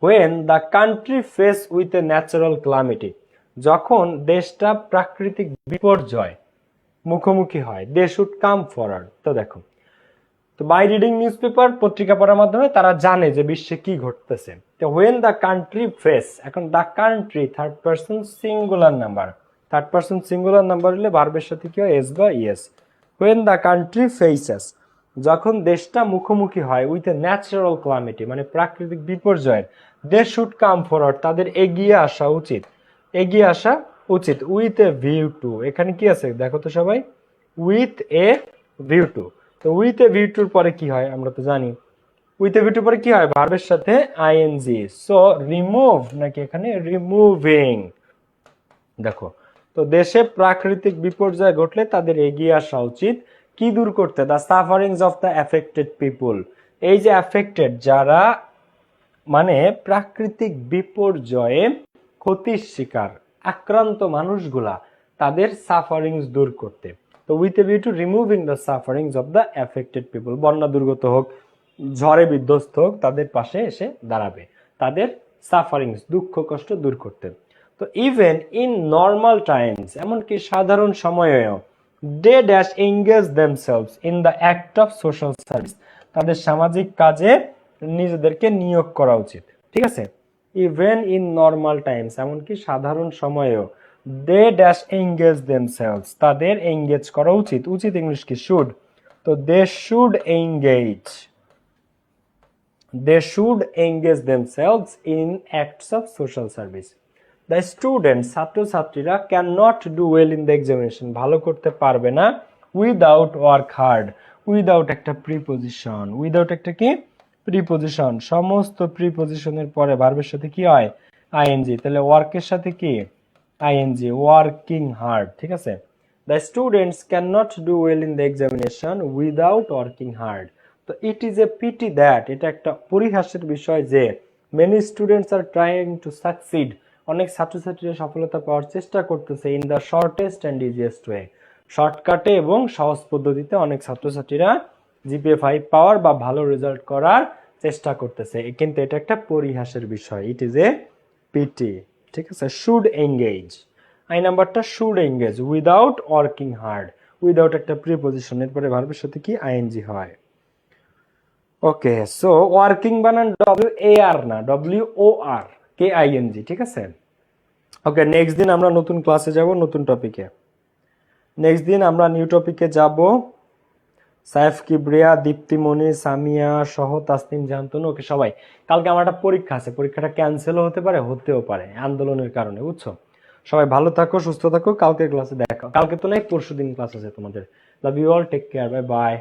When the country face with a natural calamity, যখন দেশটা প্রাকৃতিক বিপর্যয় মুখোমুখি হয়, দে শুড কাম ফরওয়ার্ড। তো দেখো, তো বাই রিডিং নিউজ পেপার, পত্রিকা পড়ার মাধ্যমে তারা জানে যে বিশ্বে কি ঘটতেছে। তো হোয়েন দ্য কান্ট্রি ফেস, এখন the country third person singular number, third person singular number হলে ভার্বের সাথে কি হয়? এস বা ES. When the country faces, যখন দেশটা মুখোমুখি হয় উইথ এ ন্যাচারাল ক্লামিটি, মানে প্রাকৃতিক বিপর্যয়ের, দে শুড কাম ফরওয়ার্ড, তাদের এগিয়ে আসা উচিত, এগিয়ে আসা উচিত, উইথ এ ভিউ টু। এখানে কি আছে দেখো তো সবাই? With a view two. তো উইথ এ ভিউ টুর পরে কি হয় আমরা তো জানি, উইথ এ ভিউ টুর পরে কি হয়? ভার্বের সাথে আইএনজি। সো রিমুভ নাকি এখানে রিমুভিং। দেখো, তো দেশে প্রাকৃতিক বিপর্যয় ঘটলে তাদের এগিয়ে আসা উচিত কি দূর করতে? The sufferings of the affected পিপুল, এই যে অ্যাফেক্টেড, যারা মানে প্রাকৃতিক বিপর্যয়ে ক্ষতির শিকার, আক্রান্ত মানুষগুলা, তাদের সাফারিংস দূর করতে। তো with a view two removing the sufferings of the affected পিপুল, বন্যা দুর্গত হোক, ঝড়ে বিধ্বস্ত হোক, তাদের পাশে এসে দাঁড়াবে, তাদের সাফারিংস দুঃখ কষ্ট দূর করতে। তো ইভেন ইন নর্মাল টাইমস, এমনকি সাধারণ সময়েও, they dash engage themselves in the act of social service, তাদের সামাজিক কাজে নিজেদেরকে নিয়োগ করা উচিত, ঠিক আছে। ইভেন ইন নর্মাল টাইমস, এমনকি সাধারণ সময়েও। দে ড্যাশ এঙ্গেজ দেমসেলস, তাদের এঙ্গেজ করা উচিত। উচিত ইংলিশ কি? শুড। তো they should engage, they should engage themselves in acts of social service. The students, ছাত্রছাত্রীরা cannot do well in the examination, ভালো করতে পারবে না without work hard, without একটা প্রিপজিশন, without একটা কি প্রিপজিশন, সমস্ত প্রিপজিশনের পরে ভার্বের সাথে কি হয়? আইএনজি। তাহলে ওয়ার্কের সাথে কি? ING, working hard. ঠিক আছে, the students cannot do well in the examination without working hard. তো ইট ইজ এ পিটি দ্যাট, এটা একটা পরিহাসের বিষয় যে many students are trying to succeed, অনেক ছাত্রছাত্রীরা সফলতা পাওয়ার চেষ্টা করতেছে in the shortest and easiest way, শর্টকাটে এবং সহজ পদ্ধতিতে অনেক ছাত্রছাত্রীরা জিপিএ 5 পাওয়ার বা ভালো রেজাল্ট করার চেষ্টা করতেছে, কিন্তু এটা একটা পরিহাসের বিষয়। It is a pity. ঠিক আছে, শুড এঙ্গেজ, আই নাম্বারটা should engage without working hard, without একটা প্রিপজিশনের পরে ভার্বের সাথে কি আইএনজি হয়। ওকে, সো ওয়ার্কিং বানান WAR না, WOR KING। ঠিক আছে, ওকে। নেক্সট দিন আমরা নতুন ক্লাসে যাব, নতুন টপিকে। নেক্সট দিন আমরা নিউ টপিকে যাব। সাইফ কিবরিয়া, দীপ্তিমণি, সামিয়া সহ তাসনিম জাহান্তনু। ওকে সবাই, কালকে আমার একটা পরীক্ষা আছে, পরীক্ষাটা ক্যান্সেলও হতে পারে, হতেও পারে আন্দোলনের কারণে, বুঝছো? সবাই ভালো থাকো, সুস্থ থাকো, কালকের ক্লাসে দেখা। কালকে তো নাই, পরশু দিন ক্লাস আছে তোমাদের। Love you all, take care, bye by.